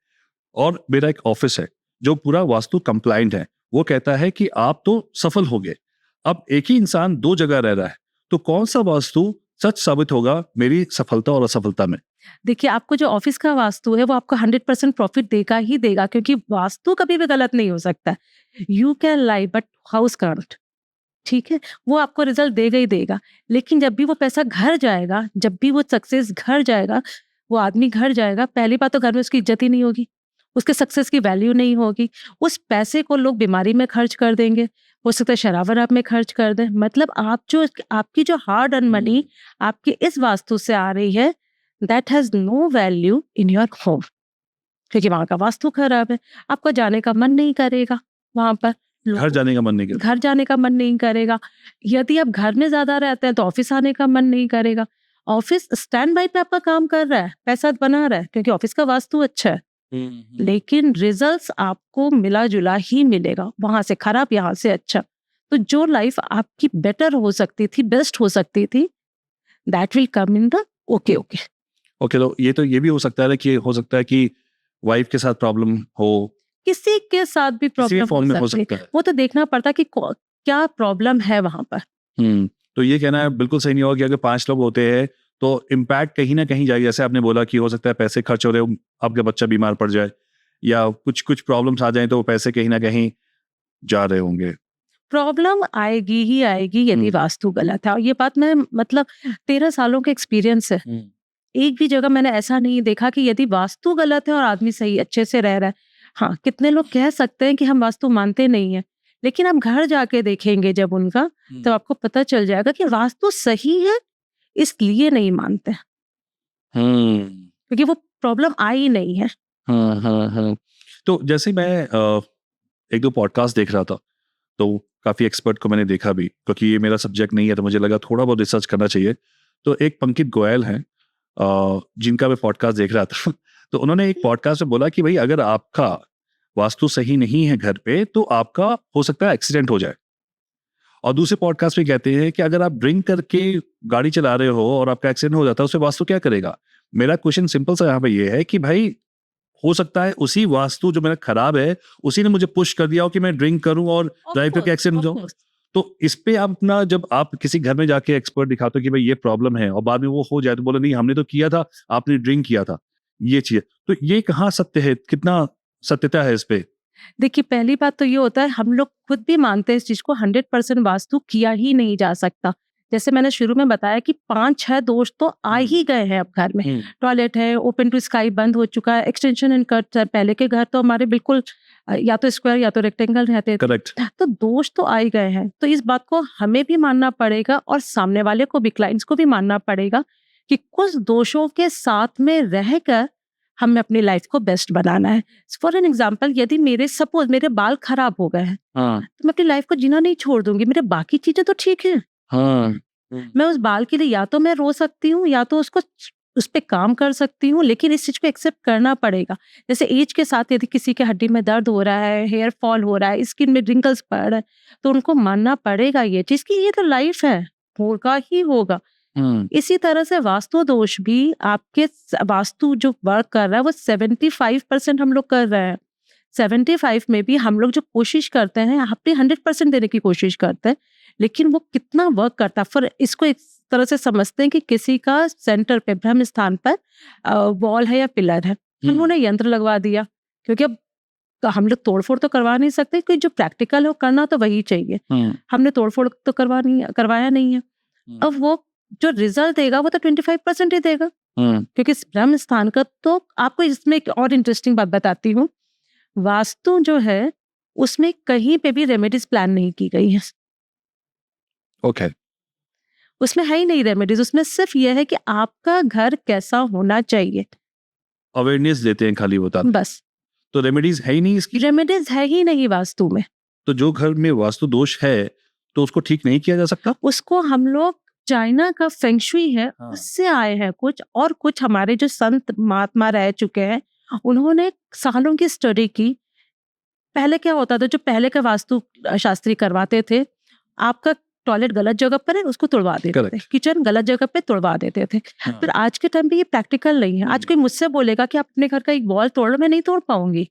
और मेरा एक ऑफिस है जो पूरा वास्तु कंप्लाइंट है, वो कहता है कि आप तो सफल होगे। अब एक ही इंसान दो जगह रह रहा है, तो कौन सा वास्तु सच साबित होगा मेरी सफलता और असफलता में? देखिए, आपको जो ऑफिस का वास्तु है वो आपको 100% प्रॉफिट देगा ही देगा, क्योंकि वास्तु कभी भी गलत नहीं हो सकता। You can lie but house can't, ठीक है, वो आपको रिजल्ट देगा ही देगा। लेकिन जब भी वो पैसा घर जाएगा, जब भी वो सक्सेस घर जाएगा, वो आदमी घर जाएगा, पहली बात तो घर में उसकी इज्जत ही नहीं होगी, उसके सक्सेस की वैल्यू नहीं होगी। उस पैसे को लोग बीमारी में खर्च कर देंगे, हो सकता है शराब वराब में खर्च कर दें। मतलब आपकी जो हार्ड अर्न मनी आपकी इस वास्तु से आ रही है, that has no value in your home, क्योंकि वहां का वास्तु खराब है। आपको जाने का मन नहीं करेगा, वहां पर घर जाने का मन नहीं करता। घर जाने का मन नहीं करेगा। यदि आप घर में ज्यादा रहते हैं तो ऑफिस आने का मन नहीं करेगा। ऑफिस स्टैंड बाय पे आपका काम कर रहा है, पैसा बना रहा है, क्योंकि ऑफिस का वास्तु अच्छा है, लेकिन रिजल्ट्स आपको मिला जुला ही मिलेगा, वहां से खराब, यहाँ से अच्छा। तो जो लाइफ आपकी बेटर हो सकती थी, बेस्ट हो सकती थी, that will come in the okay. तो ये भी हो सकता है कि वाइफ के साथ प्रॉब्लम हो, किसी के साथ भी किसी फॉर्म में प्रॉब्लम हो सकता है। वो तो देखना पड़ता कि क्या प्रॉब्लम है वहां पर। तो ये कहना है बिल्कुल सही नहीं होगा कि अगर 5 लोग होते हैं तो इम्पैक्ट कहीं ना कहीं जाएगा। जैसे आपने बोला कि हो सकता है पैसे खर्च हो रहे हो, आपका बच्चा बीमार पड़ जाए या कुछ प्रॉब्लम्स आ जाए, तो वो पैसे कहीं ना कहीं जा रहे होंगे। प्रॉब्लम आएगी ही आएगी यदि वास्तु गलत है। और ये बात मैं 13 सालों के एक्सपीरियंस है। एक भी जगह मैंने ऐसा नहीं देखा कि यदि वास्तु गलत है और आदमी सही अच्छे से रह रहा है। हाँ, कितने लोग कह सकते हैं कि हम वास्तु मानते नहीं है, लेकिन आप घर जाके देखेंगे जब उनका, तो आपको पता चल जाएगा कि वास्तु सही है, इसलिए नहीं मानते, क्योंकि वो प्रॉब्लम आई नहीं है। तो जैसे मैं 1-2 पॉडकास्ट देख रहा था, तो काफी एक्सपर्ट को मैंने देखा भी, क्योंकि ये मेरा सब्जेक्ट नहीं है, तो मुझे लगा थोड़ा बहुत रिसर्च करना चाहिए। तो एक पंकित गोयल हैं, जिनका मैं पॉडकास्ट देख रहा था, तो उन्होंने एक पॉडकास्ट में बोला कि भाई अगर आपका वास्तु सही नहीं है घर पे, तो आपका हो सकता है एक्सीडेंट हो जाए। और दूसरे पॉडकास्ट में कहते हैं कि अगर आप ड्रिंक करके गाड़ी चला रहे हो और आपका एक्सीडेंट हो जाता है, उससे वास्तु क्या करेगा? मेरा क्वेश्चन सिंपल सा यहाँ पे ये है कि भाई हो सकता है उसी वास्तु जो मेरा खराब है, उसी ने मुझे पुश कर दिया हो कि मैं ड्रिंक करूं और ड्राइव करके एक्सीडेंट हो जाऊं। तो इस पे आप अपना, जब आप किसी घर में जाके एक्सपर्ट दिखाते हो कि भाई ये प्रॉब्लम है, और बाद में वो हो जाए तो बोले नहीं हमने तो किया था, आपने ड्रिंक किया था, ये चीज, तो ये कहाँ सत्य है, कितना सत्यता है इस पे? देखिए, पहली बात तो ये होता है, हम लोग खुद भी मानते हैं इस चीज को, 100% वास्तु किया ही नहीं जा सकता। जैसे मैंने शुरू में बताया कि 5-6 दोष तो आ ही गए हैं अब घर में। टॉयलेट है, ओपन टू स्काई बंद हो चुका है, एक्सटेंशन एंड कट है। पहले के घर तो हमारे बिल्कुल या तो स्क्वायर या तो रेक्टेंगल रहते थे। करेक्ट। तो दोष तो आ ही गए हैं। तो इस बात को हमें भी मानना पड़ेगा और सामने वाले को भी, क्लाइंट्स को भी मानना पड़ेगा कि कुछ दोषों के साथ में रहकर हमें अपनी लाइफ को बेस्ट बनाना है। फॉर एन एग्जाम्पल, यदि सपोज मेरे बाल खराब हो गए हैं, हाँ तो मैं अपनी लाइफ को जीना नहीं छोड़ दूंगी। मेरे बाकी चीजें तो ठीक है, हाँ मैं उस बाल के लिए या तो मैं रो सकती हूँ या तो उस पे काम कर सकती हूँ, लेकिन इस चीज को एक्सेप्ट करना पड़ेगा। जैसे एज के साथ यदि किसी के हड्डी में दर्द हो रहा है, हेयर फॉल हो रहा है, स्किन में रिंकल्स पड़ रहे हैं, तो उनको मानना पड़ेगा ये चीज कि ये तो लाइफ है, होगा ही होगा। इसी तरह से वास्तु दोष भी आपके वास्तु जो वर्क कर रहा है वो 75% हम लोग कर रहे हैं। 75 में भी हम लोग जो कोशिश करते हैं अपनी 100% देने की कोशिश करते हैं, लेकिन वो कितना वर्क करता है फिर इसको एक तरह से समझते हैं कि किसी का सेंटर पे ब्रह्म स्थान पर वॉल है या पिलर है, उन्होंने यंत्र लगवा दिया, क्योंकि अब हम लोग तोड़फोड़ तो करवा नहीं सकते, क्योंकि जो प्रैक्टिकल है वो करना तो वही चाहिए। हमने तोड़फोड़ तो करवाया नहीं है। अब वो जो रिजल्ट देगा वो तो 25% ही देगा, क्योंकि ब्रह्म स्थान का। तो आपको इसमें एक और इंटरेस्टिंग बात बताती हूँ, वास्तु जो है उसमें कहीं पे भी रेमेडीज प्लान नहीं की गई है। ओके उसमें है ही नहीं रेमेडीज, उसमें सिर्फ यह है कि आपका घर कैसा होना चाहिए, अवेयरनेस देते हैं खाली बताते। बस। तो रेमेडीज है ही नहीं इसकी। रेमेडीज है ही नहीं वास्तु में। तो जो घर में वास्तु दोष है तो उसको ठीक नहीं किया जा सकता। उसको हम लोग चाइना का फेंगशुई है, हाँ। उससे आए हैं कुछ, और कुछ हमारे जो संत महात्मा रह चुके हैं उन्होंने सालों की स्टडी की। पहले क्या होता था, जो पहले का वास्तु शास्त्री करवाते थे, आपका टॉयलेट गलत जगह पर है उसको तोड़वा देते थे, किचन गलत जगह पे तोड़वा देते थे। फिर आज के टाइम पे ये प्रैक्टिकल नहीं है। आज कोई मुझसे बोलेगा कि आप अपने घर का एक वॉल तोड़, मैं नहीं तोड़ पाऊंगी,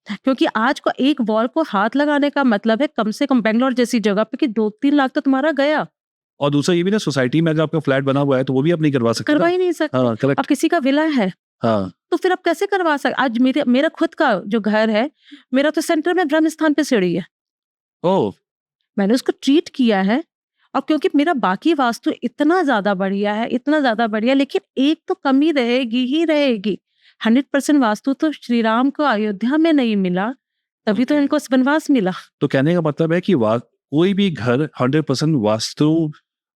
क्योंकि आज को एक वॉल को हाथ लगाने का मतलब है कम से कम बेंगलोर जैसी जगह पे कि 2-3 लाख तो तुम्हारा गया। और दूसरा ये भी ना, सोसाइटी में अगर आपका फ्लैट बना हुआ है तो वो भी आप नहीं करवा सकते। करवा ही नहीं सकते। हाँ, करेक्ट। अब किसी का विला है, हाँ, तो फिर आप कैसे करवा सकते। आज मेरा खुद का जो घर है, मेरा तो सेंटर में ब्रह्म स्थान पे सीढ़ी है। ओह, मैंने उसको ट्रीट किया है, और क्योंकि मेरा बाकी वास्तु इतना ज्यादा बढ़िया है, इतना ज्यादा बढ़िया, लेकिन एक तो कमी रहेगी ही रहेगी। 100% वास्तु तो श्री राम को अयोध्या में नहीं मिला, तभी तो इनको वनवास मिला। तो कहने का मतलब है कि कोई भी घर 100% वास्तु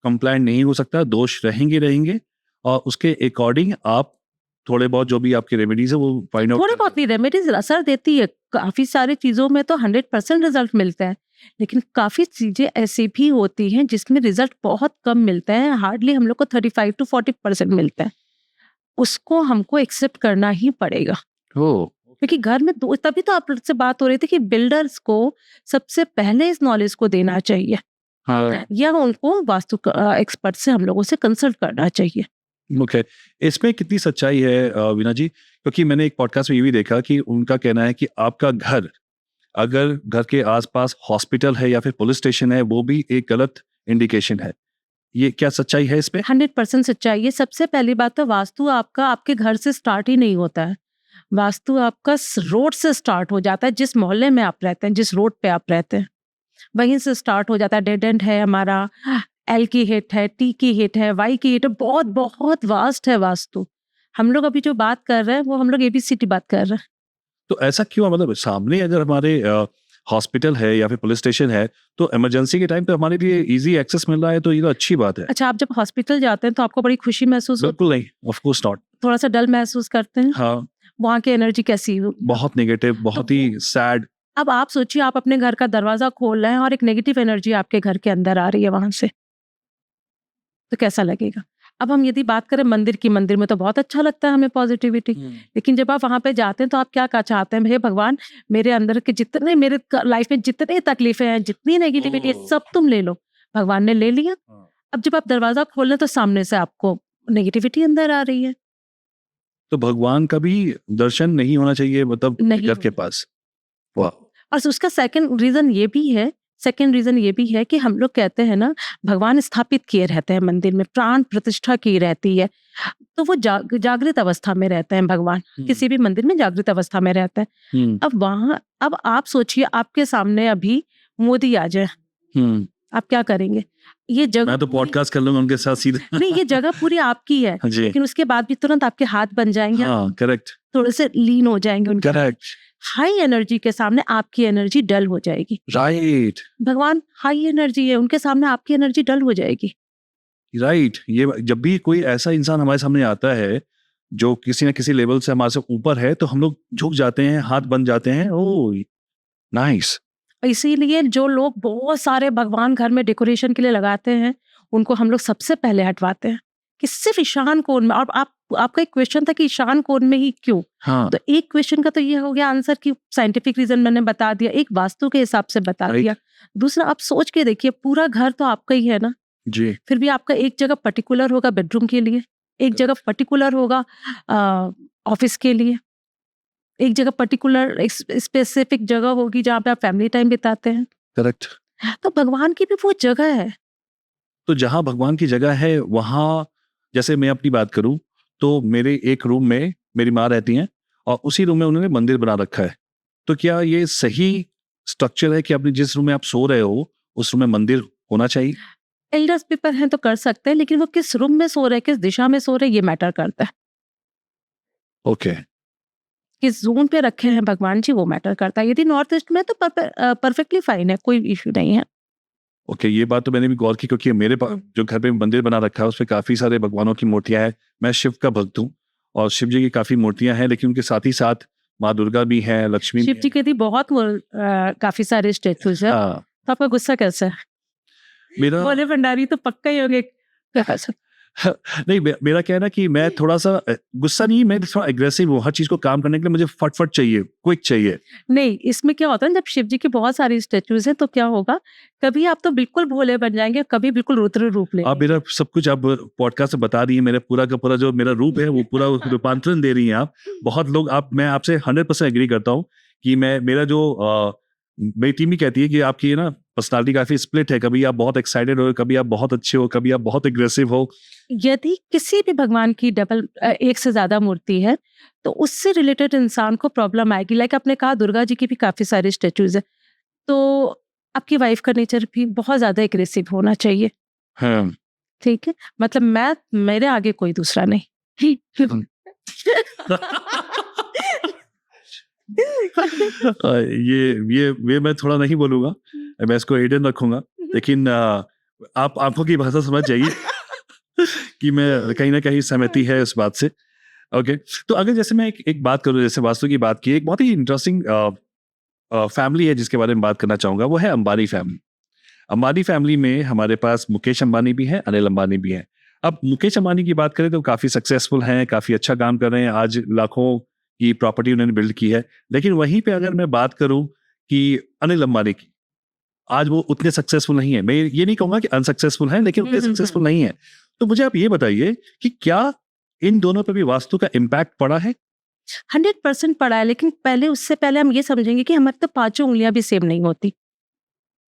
कंप्लायंट नहीं हो सकता, दोष रहेंगे, और उसके अकॉर्डिंग आप थोड़े बहुत जो भी आपके रेमेडीज है वो फाइंड आउट। थोड़े बहुत नहीं, रेमेडीज असर देती है। काफी सारी चीजों में तो 100% रिजल्ट मिलता है, लेकिन काफी चीजें ऐसी भी होती हैं जिसमें रिजल्ट बहुत कम मिलता है। हार्डली हम लोग को 35 to 40% मिलता है। उसको हमको एक्सेप्ट करना ही पड़ेगा, क्योंकि घर में तभी तो आपसे बात हो रही थी कि बिल्डर्स को सबसे पहले इस नॉलेज को देना चाहिए। हाँ। या उनको वास्तु एक्सपर्ट से हम लोगों से कंसल्ट करना चाहिए। ओके, इसमें कितनी सच्चाई है वीना जी? क्योंकि मैंने एक पॉडकास्ट में ये भी देखा कि उनका कहना है कि आपका घर, अगर घर के आसपास हॉस्पिटल है या फिर पुलिस स्टेशन है, वो भी एक गलत इंडिकेशन है। ये क्या सच्चाई है इस पे? 100% सच्चाई है। सबसे पहली बात तो वास्तु आपका आपके घर से स्टार्ट ही नहीं होता है। वास्तु आपका रोड से स्टार्ट हो जाता है। जिस मोहल्ले में आप रहते हैं, जिस रोड पे आप रहते हैं, वहीं से स्टार्ट हो जाता है। डेड एंड है हमारा, एल की हिट है, टी की हिट है, वाई की हिट है, बहुत बहुत वास्ट है वास्तु। हम लोग अभी जो बात कर रहे हैं वो हम लोग एबीसीडी बात कर रहे हैं। तो ऐसा क्यों? मतलब सामने अगर हमारे हॉस्पिटल है या फिर पुलिस स्टेशन है तो इमरजेंसी के टाइम पे हमारे लिए इजी एक्सेस मिल रहा है, तो ये तो अच्छी बात है। अच्छा, आप जब हॉस्पिटल जाते हैं तो आपको बड़ी खुशी महसूस होती है? बिल्कुल नहीं, ऑफ कोर्स नॉट। थोड़ा सा डल महसूस करते हैं? हाँ, वहाँ की एनर्जी कैसी हो? बहुत नेगेटिव, बहुत ही सैड। अब आप सोचिए, आप अपने घर का दरवाजा खोल रहे हैं और एक नेगेटिव एनर्जी आपके घर के अंदर आ रही है वहां से, तो कैसा लगेगा? अब हम यदि बात करें मंदिर की, मंदिर में तो बहुत अच्छा लगता है हमें पॉजिटिविटी, लेकिन जब आप वहां पे जाते हैं तो आप क्या चाहते हैं? हे भगवान, मेरे अंदर के जितने, मेरे लाइफ में जितनी तकलीफें हैं, जितनी नेगेटिविटी है, सब तुम ले लो। भगवान ने ले लिया। अब जब आप दरवाजा खोल रहे तो सामने से आपको नेगेटिविटी अंदर आ रही है। तो भगवान का भी दर्शन नहीं होना चाहिए मतलब घर के पास। वाह। और उसका सेकंड रीजन ये भी है कि हम लोग कहते हैं ना, भगवान स्थापित किए रहते हैं मंदिर में, प्राण प्रतिष्ठा की रहती है, तो वो जागृत अवस्था में रहते हैं भगवान। किसी भी मंदिर में जागृत अवस्था में रहते हैं। अब आप सोचिए, आपके सामने अभी मोदी आ जाए, आप क्या करेंगे? ये जगह, मैं तो पॉडकास्ट कर लूंगा उनके साथ सीधे। नहीं, ये जगह पूरी आपकी है, लेकिन उसके बाद भी तुरंत आपके हाथ बन जाएंगे। हाँ, करेक्ट, थोड़े से लीन हो जाएंगे। करेक्ट। हाई एनर्जी के सामने आपकी एनर्जी डल हो जाएगी। राइट। भगवान हाई एनर्जी है, उनके सामने आपकी एनर्जी डल हो जाएगी। राइट, ये जब भी कोई ऐसा इंसान हमारे सामने आता है जो किसी न किसी लेवल से हमारे से ऊपर है, तो हम लोग झुक जाते हैं, हाथ बन जाते हैं। Oh nice. इसीलिए जो लोग बहुत सारे भगवान घर में डेकोरेशन के लिए लगाते हैं, उनको हम लोग सबसे पहले हटवाते हैं कि सिर्फ ईशान कोण में। और आपका एक क्वेश्चन था कि ईशान कोण में ही क्यों? हाँ, तो एक क्वेश्चन का तो ये हो गया आंसर कि साइंटिफिक रीजन मैंने बता दिया, एक वास्तु के हिसाब से बता Right. दिया। दूसरा, आप सोच के देखिए, पूरा घर तो आपका ही है ना, जी, फिर भी आपका एक जगह पर्टिकुलर होगा बेडरूम के लिए, एक जगह पर्टिकुलर होगा ऑफिस के लिए, एक जगह पर्टिकुलर स्पेसिफिक जगह होगी जहाँ पे आप फैमिली टाइम बिताते हैं। करेक्ट। तो भगवान की भी वो जगह है। तो जहाँ भगवान की जगह है वहाँ, जैसे मैं अपनी बात करूँ तो मेरे एक रूम में मेरी माँ रहती हैं और उसी रूम में उन्होंने मंदिर बना रखा है। तो क्या ये सही स्ट्रक्चर है कि अपने जिस रूम में आप सो रहे हो उस रूम में मंदिर होना चाहिए? एल्डर्स पीपल हैं तो कर सकते हैं, लेकिन वो किस रूम में सो रहे हैं, किस दिशा में सो रहे हैं, ये मैटर करता है। ओके, किस जोन पे रखे हैं भगवान जी, वो मैटर करता है। यदि नॉर्थ ईस्ट में तो परफेक्टली फाइन है, कोई इश्यू नहीं है। ओके, ये बात तो मैंने भी गौर की, क्योंकि मेरे जो घर पे मंदिर बना रखा है उस पे काफी सारे भगवानों की मूर्तियां हैं। मैं शिव का भक्त हूँ और शिव जी की काफी मूर्तियां हैं, लेकिन उनके साथ ही साथ माँ दुर्गा भी हैं, लक्ष्मी शिव भी जी के भी बहुत काफी सारे स्टेचूज है। हैं। हाँ, तो आपका गुस्सा कैसा है? मेरा भोले भंडारी तो पक्का ही होंगे। नहीं, मेरा क्या है ना कि मैं थोड़ा सा गुस्सा नहीं, मैं थोड़ा एग्रेसिव हूँ। हर चीज को काम करने के लिए मुझे फटफट चाहिए, क्विक चाहिए। नहीं, इसमें क्या होता है, जब शिव जी की बहुत सारी स्टेचूज है तो क्या होगा, कभी आप तो बिल्कुल भोले बन जाएंगे, कभी बिल्कुल रुद्र रूप ले। आप मेरा सब कुछ आप पॉडकास्ट में बता रही है, मेरा पूरा का पूरा जो मेरा रूप है वो पूरा रूपांतरण दे रही हैं आप। बहुत लोग, आप, मैं आपसे 100% एग्री करता हूँ कि मेरा जो मेरी टीम भी कहती है कि आपकी ना पर्सनालिटी काफी स्प्लिट है। कभी आप बहुत एक्साइटेड हो, कभी आप बहुत अच्छे हो, कभी आप बहुत एग्रेसिव हो। यदि किसी भी भगवान की एक से ज्यादा मूर्ति है तो उससे रिलेटेड इंसान को प्रॉब्लम आएगी। लाइक आपने कहा दुर्गा जी की भी काफी सारे स्टेचूज है, तो आपकी वाइफ का नेचर भी बहुत ज्यादा एग्रेसिव होना चाहिए। हाँ, ठीक है, मतलब मेरे आगे कोई दूसरा नहीं। ये मैं थोड़ा नहीं बोलूंगा, मैं इसको हिडन रखूंगा। लेकिन आप आंखों की भाषा समझ जाइए कि मैं कहीं ना कहीं सहमति है इस बात से। ओके, तो अगर जैसे मैं एक बात करूं, जैसे वास्तु की बात की, एक बहुत ही इंटरेस्टिंग फैमिली है जिसके बारे में बात करना चाहूंगा, वो है अंबानी फैमिली। अंबानी फैमिली में हमारे पास मुकेश अंबानी भी है, अनिल अंबानी भी है। अब मुकेश अंबानी की बात करें तो काफी सक्सेसफुल हैं, काफी अच्छा काम कर रहे हैं, आज लाखों की प्रॉपर्टी उन्होंने बिल्ड की है। लेकिन वहीं पे अगर मैं बात करूं कि अनिल अंबानी की, आज वो उतने सक्सेसफुल नहीं है। मैं ये नहीं कहूंगा कि अनसक्सेसफुल है, लेकिन उतने सक्सेसफुल नहीं है। तो मुझे आप ये बताइए कि क्या इन दोनों पे भी वास्तु का इम्पैक्ट पड़ा है? 100% पड़ा है, लेकिन उससे पहले हम ये समझेंगे कि हमारी तो पांचों उंगलियां भी सेम नहीं होती,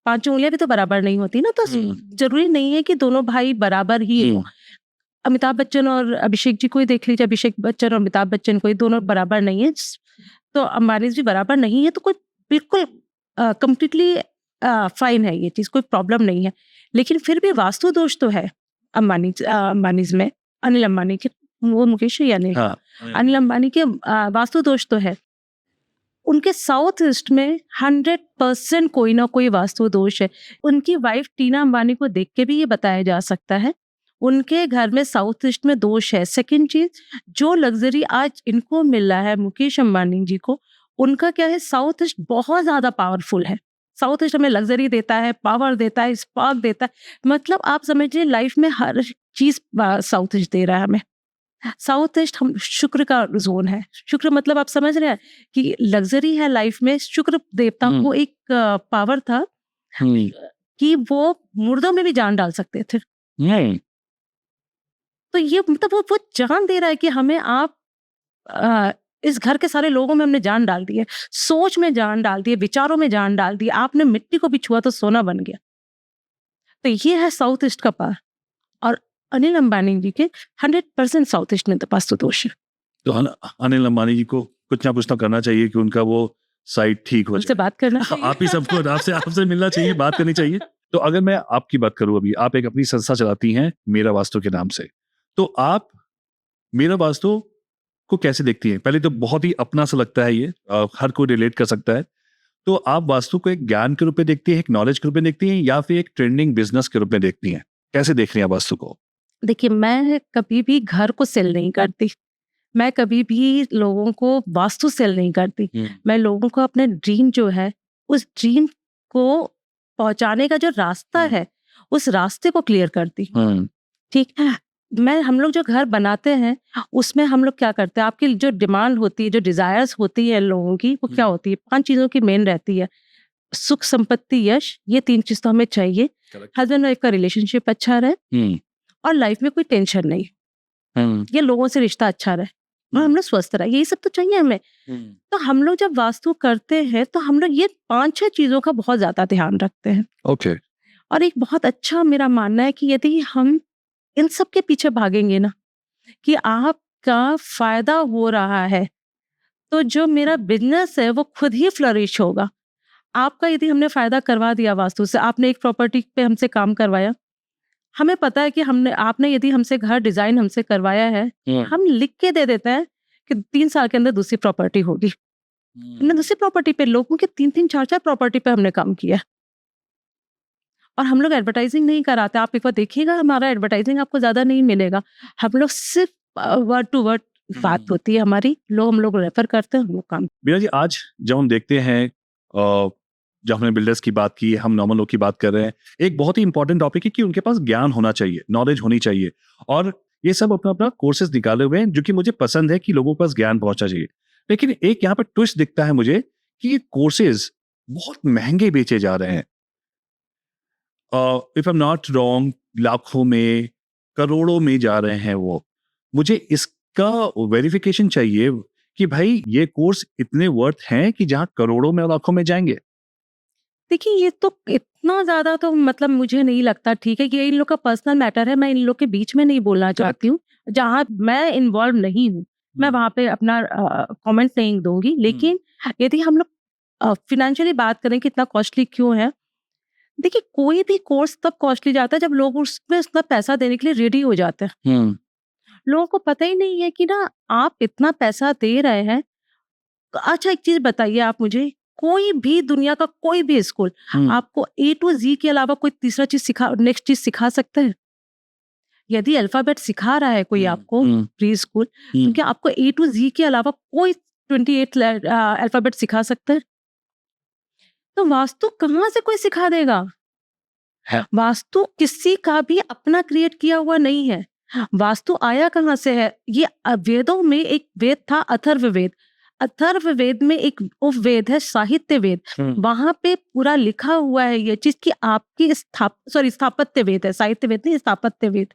पांचों उंगलियां भी तो बराबर नहीं होती ना। तो जरूरी नहीं है कि दोनों भाई बराबर ही हो। अमिताभ बच्चन और अभिषेक जी को ही देख लीजिए, अभिषेक बच्चन और अमिताभ बच्चन को ही, दोनों बराबर नहीं है। तो अंबानी भी बराबर नहीं है, तो कोई बिल्कुल कंप्लीटली फाइन है, ये चीज कोई प्रॉब्लम नहीं है। लेकिन फिर भी वास्तु दोष तो है अंबानीज में, अनिल अंबानी के, वो मुकेश या नहीं, अनिल अंबानी के वास्तु दोष तो है। उनके साउथ ईस्ट में 100% कोई ना कोई वास्तु दोष है। उनकी वाइफ टीना अंबानी को देख के भी ये बताया जा सकता है, उनके घर में साउथ ईस्ट में दोष है। सेकंड चीज, जो लग्जरी आज इनको मिल रहा है मुकेश अंबानी जी को, उनका क्या है, साउथ ईस्ट बहुत ज्यादा पावरफुल है। साउथ ईस्ट हमें लग्जरी देता है, पावर देता है, स्पार्क देता है। मतलब आप समझिए लाइफ में हर चीज साउथ ईस्ट दे रहा है हमें। साउथ ईस्ट हम शुक्र का जोन है। शुक्र मतलब आप समझ रहे हैं कि लग्जरी है लाइफ में। शुक्र देवता को एक पावर था कि वो मुर्दों में भी जान डाल सकते थे। तो ये मतलब वो जान दे रहा है कि हमें आप इस घर के सारे लोगों में हमने जान डाल दी है, सोच में जान डाल दी है, विचारों में जान डाल दी। आपने मिट्टी को भी छुआ तो सोना बन गया। तो ये है साउथ ईस्ट का पार। और अनिल अंबानी जी के 100% साउथ ईस्ट में तो वास्तु दोष है। तो अनिल अंबानी जी को कुछ ना कुछ तो करना चाहिए कि उनका वो साइड ठीक हो उनसे बात करना चाहिए। आप ही सबको आपसे मिलना चाहिए, बात करनी चाहिए। तो अगर मैं आपकी बात करूं, अभी आप एक अपनी संस्था चलाती हैं मेरा वास्तु के नाम से, तो आप मेरा वास्तु को कैसे देखती हैं? पहले तो बहुत ही अपना सा लगता है, ये हर कोई रिलेट कर सकता है। तो आप वास्तु को एक ज्ञान के रूप में देखती हैं, एक नॉलेज के रूप में देखती हैं, या फिर एक ट्रेंडिंग बिजनेस के रूप में देखती हैं? कैसे देख रही हैं वास्तु को? देखिए, मैं कभी भी घर को सेल नहीं करती। मैं कभी भी लोगों को वास्तु सेल नहीं करती। मैं लोगों को अपने ड्रीम जो है, उस ड्रीम को पहुँचाने का जो रास्ता हम्म। है, उस रास्ते को क्लियर करती हूँ, ठीक है? हम लोग जो घर बनाते हैं, उसमें हम लोग क्या करते हैं, आपकी जो डिमांड होती है, जो डिज़ायर्स होती है लोगों की, वो क्या होती है? 5 चीज़ों की मेन रहती है। सुख, संपत्ति, यश, ये 3 चीज़ तो हमें चाहिए। करेक्ट। हस्बैंड वाइफ का रिलेशनशिप अच्छा रहे और लाइफ में कोई टेंशन नहीं। ये लोगों से रिश्ता अच्छा रहे और हम लोग स्वस्थ रहे, यही सब तो चाहिए हमें। तो हम लोग जब वास्तु करते हैं तो हम लोग ये 5-6 चीज़ों का बहुत ज़्यादा ध्यान रखते हैं। ओके। और एक बहुत अच्छा मेरा मानना है कि यदि हम इन सब के पीछे भागेंगे ना, कि आपका फ़ायदा हो रहा है, तो जो मेरा बिज़नेस है वो खुद ही फ्लरिश होगा। आपका यदि हमने फ़ायदा करवा दिया वास्तु से, आपने एक प्रॉपर्टी पे हमसे काम करवाया, हमें पता है कि आपने यदि हमसे घर डिज़ाइन हमसे करवाया है, हम लिख के दे देते हैं कि 3 साल के अंदर दूसरी प्रॉपर्टी होगी। हमने दूसरी प्रॉपर्टी पे, लोगों के 3-3 4-4 प्रॉपर्टी पे हमने काम किया है। और हम लोग एडवर्टाइजिंग नहीं कराते। आप एक बार देखिएगा, हमारा एडवर्टाइजिंग आपको ज़्यादा नहीं मिलेगा। हम लोग सिर्फ वर्ड टू वर्ड बात होती है हमारी, हम लोग रेफर करते हैं, हम लोग काम। बीना जी, आज जब हम देखते हैं जब हमने बिल्डर्स की बात की, हम नॉर्मल लोग की बात कर रहे हैं, एक बहुत ही इंपॉर्टेंट टॉपिक है कि उनके पास ज्ञान होना चाहिए, नॉलेज होनी चाहिए। और ये सब अपना अपना कोर्सेज निकाले हुए हैं, जो कि मुझे पसंद है कि लोगों के पास ज्ञान पहुंचना चाहिए। लेकिन एक यहाँ पे ट्विस्ट दिखता है मुझे कि ये कोर्सेज बहुत महंगे बेचे जा रहे हैं। If I am not wrong, लाखों में, करोड़ों में जा रहे हैं वो। मुझे इसका वेरिफिकेशन चाहिए कि भाई ये कोर्स इतने वर्थ हैं कि जहां करोड़ों में और लाखों में जाएंगे। देखिए, ये तो इतना ज़्यादा तो मतलब मुझे नहीं लगता ठीक है, ये इन लोग का पर्सनल मैटर है, मैं इन लोग के बीच में नहीं बोलना चाहती हूँ। जहाँ मैं इन्वॉल्व नहीं हूँ, मैं वहाँ पे अपना कमेंट नहीं दूँगी। लेकिन यदि हम लोग फाइनेंशियली बात करें कि इतना कॉस्टली क्यों है? देखिए, कोई भी कोर्स तब कॉस्टली जाता है जब लोग उसमें उतना पैसा देने के लिए रेडी हो जाते हैं। लोगों को पता ही नहीं है कि ना, आप इतना पैसा दे रहे हैं। अच्छा, एक चीज़ बताइए आप मुझे, कोई भी दुनिया का कोई भी स्कूल आपको ए टू ज़ी के अलावा कोई तीसरा चीज़ नेक्स्ट चीज़ सिखा सकता है? यदि अल्फ़ाबेट सिखा रहा है कोई आपको प्री स्कूल, तो क्या आपको ए टू ज़ी के अलावा कोई 28 अल्फ़ाबेट सिखा सकता है? तो वास्तु कहाँ से कोई सिखा देगा? वास्तु किसी का भी अपना क्रिएट किया हुआ नहीं है। वास्तु आया कहाँ से है? ये वेदों में एक वेद था, अथर्ववेद। अथर्ववेद में एक उपवेद है, साहित्य वेद। वहां पे पूरा लिखा हुआ है ये चीज कि आपकी स्थापत्य वेद है, साहित्य वेद नहीं, स्थापत्य वेद।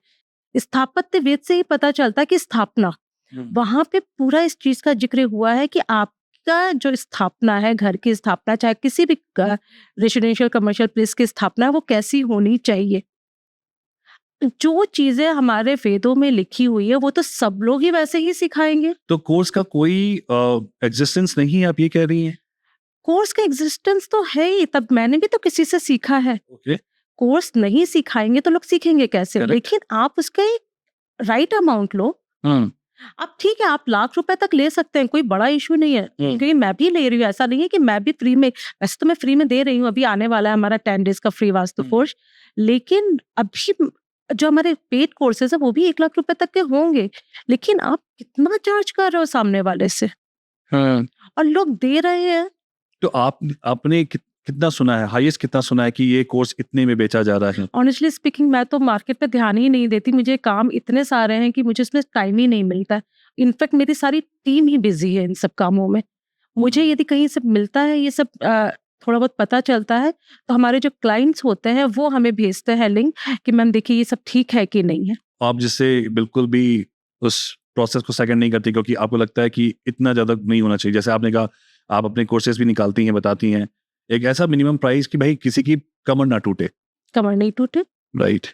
स्थापत्य वेद से ही पता चलता है कि स्थापना, वहां पे पूरा इस चीज का जिक्र हुआ है कि आपका जो स्थापना है, घर की स्थापना, चाहे किसी भी रेसिडेंशियल कमर्शियल प्लेस की स्थापना, वो कैसी होनी चाहिए। जो चीजें हमारे वेदों में लिखी हुई है, वो तो सब लोग ही वैसे ही सिखाएंगे। तो कोर्स का कोई एग्जिस्टेंस नहीं है, आप ये कह रही हैं? कोर्स का एग्जिस्टेंस तो है ही, तब मैंने भी तो किसी से सीखा है। ओके। कोर्स नहीं सिखाएंगे तो लोग सीखेंगे कैसे? Correct. लेकिन आप उसका एक राइट अमाउंट लो। अब ठीक है, आप लाख रुपए तक ले सकते हैं, कोई बड़ा इशू नहीं है, क्योंकि मैं भी ले रही हूँ। ऐसा नहीं है कि मैं भी फ्री में, वैसे तो मैं फ्री में दे रही हूँ। अभी आने वाला है हमारा 10 डेज का फ्री वास्तु कोर्स, लेकिन अभी जो हमारे पेड कोर्सेज है वो भी 1 लाख रुपए तक के होंगे। लेकिन आप कितना चार्ज कर रहे हो सामने वाले से, और लोग दे रहे हैं। तो आपने कितना सुना है, हाईएस्ट कितना सुना है कि ये कोर्स इतने में बेचा जा रहा है? ऑनेस्टली स्पीकिंग, मैं तो मार्केट पे ध्यान ही नहीं देती। मुझे काम इतने सारे हैं कि मुझे इसमें टाइम ही नहीं मिलता है। इनफैक्ट मेरी सारी टीम ही बिजी है इन सब कामों में। मुझे यदि कहीं से मिलता है ये सब, थोड़ा बहुत पता चलता है, तो हमारे जो क्लाइंट्स होते हैं वो हमें भेजते हैं लिंक कि मैम देखिए ये सब ठीक है कि नहीं है। आप जिससे बिल्कुल भी उस प्रोसेस को सेकंड नहीं करती, क्योंकि आपको लगता है कि इतना ज्यादा नहीं होना चाहिए। जैसे आपने कहा, आप अपने कोर्सेज भी निकालती हैं, बताती हैं एक ऐसा मिनिमम प्राइस कि भाई किसी की कमर ना टूटे। कमर नहीं टूटे। राइट।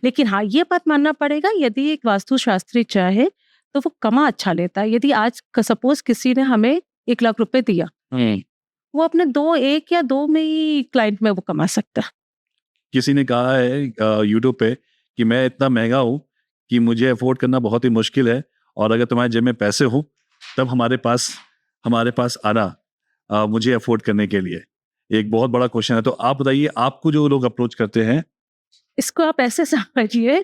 लेकिन हाँ, ये बात मानना पड़ेगा, यदि एक वास्तुशास्त्री चाहे तो वो कमा अच्छा लेता है। यदि आज सपोज किसी ने हमें 1 लाख रुपए दिया, वो अपने 1 या 2 में ही क्लाइंट में वो कमा सकता है। किसी ने कहा है यूट्यूब पे कि मैं इतना महंगा हूँ कि मुझे अफोर्ड करना बहुत ही मुश्किल है, और अगर तुम्हारे जेब में पैसे हो तब हमारे पास आना मुझे अफोर्ड करने के लिए। एक बहुत बड़ा क्वेश्चन है। तो आप बताइए, आपको जो लोग अप्रोच करते हैं, इसको आप ऐसे समझिए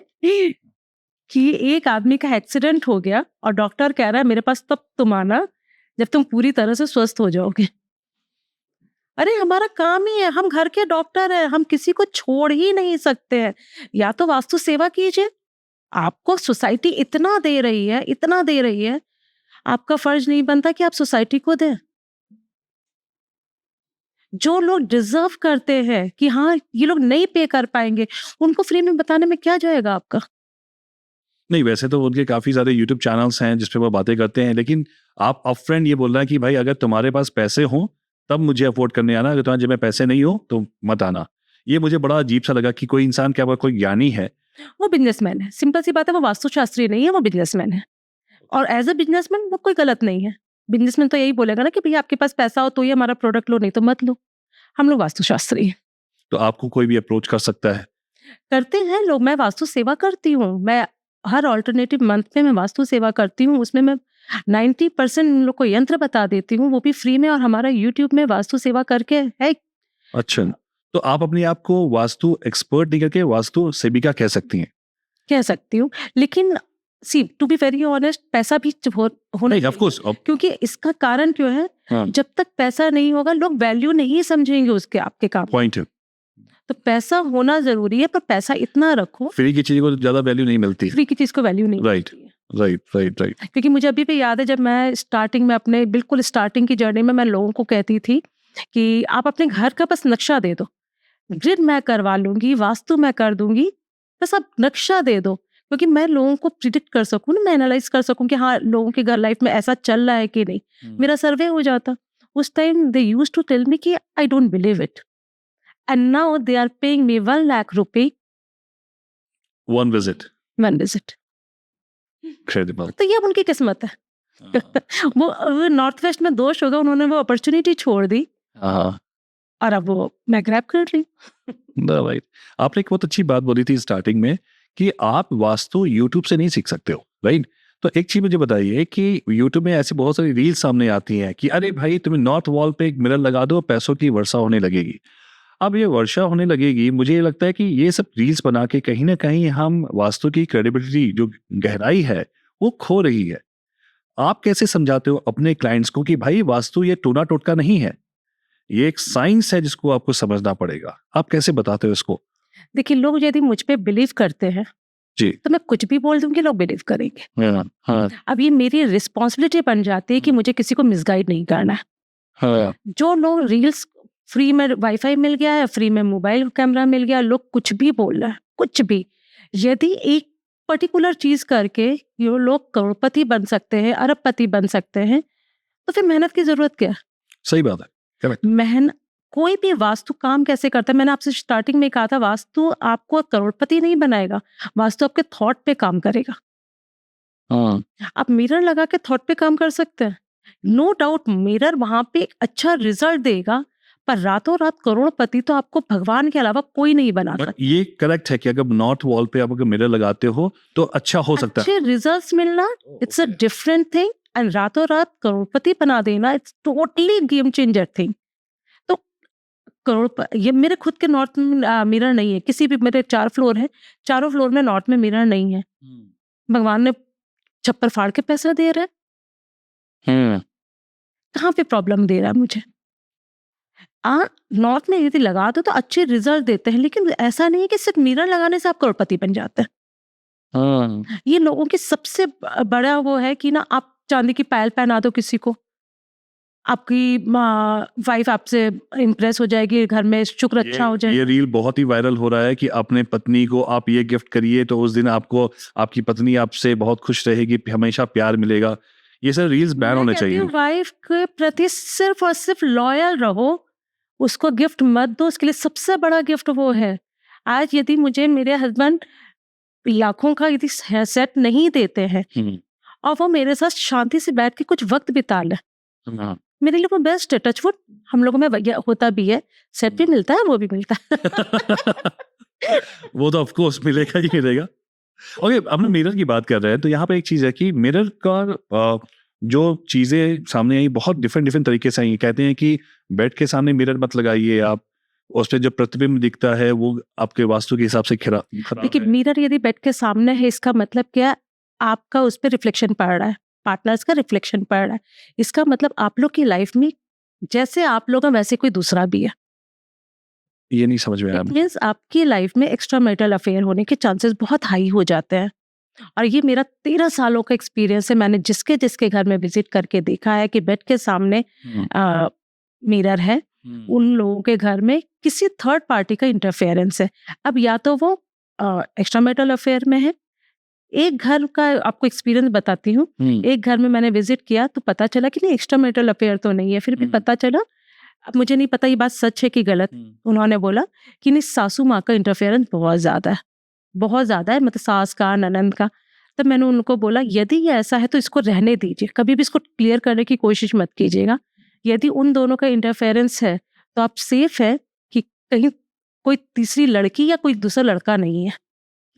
कि एक आदमी का एक्सीडेंट हो गया और डॉक्टर कह रहा है मेरे पास तब तुम आना जब तुम पूरी तरह से स्वस्थ हो जाओगे। अरे हमारा काम ही है, हम घर के डॉक्टर हैं, हम किसी को छोड़ ही नहीं सकते हैं। या तो वास्तु सेवा कीजिए, आपको सोसाइटी इतना दे रही है, इतना दे रही है, आपका फर्ज नहीं बनता कि आप सोसाइटी को दें। जो लोग डिजर्व करते हैं कि हाँ ये लोग नहीं पे कर पाएंगे, उनको फ्री में बताने में क्या जाएगा आपका। नहीं, वैसे तो उनके काफ़ी सारे यूट्यूब चैनल्स हैं जिस पे वो बातें करते हैं, लेकिन आप अपफ्रंट ये बोल रहे हैं कि भाई अगर तुम्हारे पास पैसे हों तब मुझे अफोर्ड करने आना, अगर तुम्हारे जेब में पैसे नहीं हो तो मत आना। ये मुझे बड़ा अजीब सा लगा कि कोई इंसान क्या कोई ज्ञानी है। वो बिजनेसमैन है, सिंपल सी बात है, वो वास्तुशास्त्री नहीं है, वो बिजनेसमैन है। और एज अ बिजनेसमैन वो कोई गलत नहीं है। बिजनेसमैन तो यही बोलेगा ना कि भैया आपके पास पैसा हो तो ही हमारा प्रोडक्ट लो, नहीं तो मत लो। हम लोग वास्तुशास्त्री हैं। तो आपको कोई भी अप्रोच कर सकता है। करते हैं लोग, मैं वास्तु सेवा करती हूँ। मैं हर ऑल्टरनेटिव मंथ में मैं वास्तु सेवा करती हूँ, उसमें मैं 90% उन लोग को यंत्र बता देती हूँ, वो भी फ्री में। और हमारा यूट्यूब में वास्तु सेवा करके है। अच्छा, तो आप अपने आप को वास्तु एक्सपर्ट नहीं करके वास्तु सेविका कह सकती हैं। कह सकती हूँ, लेकिन सी टू बी वेरी ऑनेस्ट, पैसा भी होना नहीं, ऑफ चाहिए। कोर्स। क्योंकि इसका कारण क्यों है, हाँ, जब तक पैसा नहीं होगा लोग वैल्यू नहीं समझेंगे उसके, आपके काम। पॉइंट है। तो पैसा होना जरूरी है, पर पैसा इतना रखो, फ्री की चीज को ज्यादा वैल्यू नहीं मिलती। फ्री की चीज को वैल्यू नहीं Right. मिलती है। Right right right. क्योंकि मुझे अभी भी याद है, जब मैं स्टार्टिंग में अपने बिल्कुल स्टार्टिंग की जर्नी में मैं लोगों को कहती थी कि आप अपने घर का बस नक्शा दे दो, ग्रिड मैं करवा लूंगी, वास्तु मैं कर दूंगी, बस आप नक्शा दे दो। क्योंकि मैं लोगों को प्रिडिक्ट कर सकूं ना, मैं एनालाइज कर सकूं कि हाँ लोगों के घर लाइफ में ऐसा चल रहा है कि नहीं। मेरा सर्वे हो जाता। उस time they used to tell me कि I don't believe it, and now they are paying me 1 lakh रुपए one visit. One visit. Incredible. तो ये अब उनकी किस्मत है। वो नॉर्थ वेस्ट में दोष होगा, उन्होंने वो अपॉर्चुनिटी छोड़ दी हाँ, और अब वो मैं ग्रैब कर ली। राइट। आपने एक बहुत अच्छी बात बोली थी स्टार्टिंग में कि आप वास्तु यूट्यूब से नहीं सीख सकते हो, राइट। तो एक चीज मुझे बताइए कि यूट्यूब में ऐसी बहुत सारी रील्स सामने आती हैं कि अरे भाई तुम्हें नॉर्थ वॉल पे एक मिरर लगा दो, पैसों की वर्षा होने लगेगी। अब ये वर्षा होने लगेगी, मुझे ये लगता है कि ये सब रील्स बना के कहीं ना कहीं हम वास्तु की क्रेडिबिलिटी जो गहराई है वो खो रही है। आप कैसे समझाते हो अपने क्लाइंट्स को कि भाई वास्तु ये टोना टोटका नहीं है, ये एक साइंस है जिसको आपको समझना पड़ेगा। आप कैसे बताते हो इसको? देखिए, लोग यदि मुझ पे बिलीव करते हैं जी। तो मैं कुछ भी बोल दूंगी, लोग बिलीव करेंगे। हाँ, अब ये मेरी रिस्पॉन्सिबिलिटी बन जाती है कि मुझे किसी को मिसगाइड नहीं करना है। हाँ, जो लोग रील्स, फ्री में वाईफाई मिल गया है, फ्री में मोबाइल कैमरा मिल गया, लोग कुछ भी बोल रहे हैं, कुछ भी। यदि एक पर्टिकुलर चीज करके ये लोग करोड़पति बन सकते हैं, अरबपति बन सकते हैं, तो फिर मेहनत की जरूरत क्या है? सही बात है। कोई भी वास्तु काम कैसे करता है, मैंने आपसे स्टार्टिंग में कहा था, वास्तु आपको करोड़पति नहीं बनाएगा, वास्तु आपके थॉट पे काम करेगा। हाँ, आप मिरर लगा के थॉट पे काम कर सकते हैं, नो डाउट मिरर वहां पे एक अच्छा रिजल्ट देगा, पर रातों रात करोड़पति तो आपको भगवान के अलावा कोई नहीं बना सकता। ये करेक्ट है कि अगर नॉर्थ वॉल पे आप अगर मिरर लगाते हो तो अच्छा हो सकता है। अच्छे रिजल्ट्स मिलना it's a different thing, and रातों रात करोड़पति बना देना it's totally game changer thing. तो ये मेरे खुद के नॉर्थ में मिरर नहीं है, किसी भी, मेरे 4 फ्लोर है, चारों फ्लोर में नॉर्थ में मिरर नहीं है। भगवान ने छप्पर फाड़ के पैसा दे रहा है, कहाँ पे प्रॉब्लम दे रहा है मुझे? नॉर्थ में यदि लगा दो तो अच्छे रिजल्ट देते हैं, लेकिन ऐसा नहीं है कि सिर्फ मिरर लगाने से आप करोड़पति बन जाते हैं। ये लोगों की सबसे बड़ा वो है कि ना, आप चांदी की पायल पहना दो किसी को, आपकी वाइफ आपसे इम्प्रेस हो जाएगी, घर में शुक्र अच्छा हो जाएगा। ये रील बहुत ही वायरल हो रहा है कि अपने पत्नी को आप ये गिफ्ट करिए तो उस दिन आपको आपकी पत्नी आपसे बहुत खुश रहेगी, हमेशा प्यार मिलेगा। ये सब रील्स बैन होने चाहिए। वाइफ के प्रति सिर्फ और सिर्फ लॉयल रहो, उसको गिफ्ट मत दो। उसके लिए सबसे बड़ा गिफ्ट वो है। आज यदि मुझे मेरे हस्बैंड लाखों का यदि सेट नहीं देते हैं और वो मेरे साथ शांति से बैठ के कुछ वक्त बिता ले, मेरे लिए वो बेस्ट है। टचवुड हम लोगों में होता भी है, सेट भी मिलता है, वो भी मिलता है। वो तो ऑफ कोर्स मिलेगा ही मिलेगा। ओके, हम लोग मिरर की बात कर रहे हैं तो यहाँ पे एक चीज है कि मिरर का जो चीजें सामने आई बहुत डिफरेंट तरीके से आई। कहते हैं कि बेड के सामने मिरर मत लगाइए आप, उस पे जो प्रतिबिंब दिखता है वो आपके वास्तु के हिसाब से खराब देखिए, है। मिरर यदि बेड के सामने है, इसका मतलब क्या, आपका उस पर रिफ्लेक्शन पड़ रहा है, पार्टनर्स का रिफ्लेक्शन पड़ रहा है। इसका मतलब आप लोग की लाइफ में जैसे आप लोग हैं वैसे कोई दूसरा भी है। ये नहीं समझ में आया इट मीन्स आपकी लाइफ में एक्स्ट्रा मैरिटल अफेयर होने के चांसेस बहुत हाई हो जाते हैं। और ये मेरा 13 सालों का एक्सपीरियंस है। मैंने जिसके जिसके घर में विजिट करके देखा है कि बेड के सामने मिरर है, उन लोगों के घर में किसी थर्ड पार्टी का इंटरफेरेंस है। अब या तो वो एक्स्ट्रा मैरिटल अफेयर में है। एक घर का आपको एक्सपीरियंस बताती हूँ। एक घर में मैंने विजिट किया तो पता चला कि नहीं, एक्स्ट्रा मैरिटल अफेयर तो नहीं है। फिर भी पता चला, अब मुझे नहीं पता ये बात सच है कि गलत। उन्होंने बोला कि नहीं, सासू माँ का इंटरफेरेंस बहुत ज्यादा है, बहुत ज्यादा है, मतलब सास का, ननंद का। तब मैंने उनको बोला यदि ये ऐसा है तो इसको रहने दीजिए, कभी भी इसको क्लियर करने की कोशिश मत कीजिएगा। यदि उन दोनों का इंटरफेरेंस है तो आप सेफ है कि कहीं कोई तीसरी लड़की या कोई दूसरा लड़का नहीं है।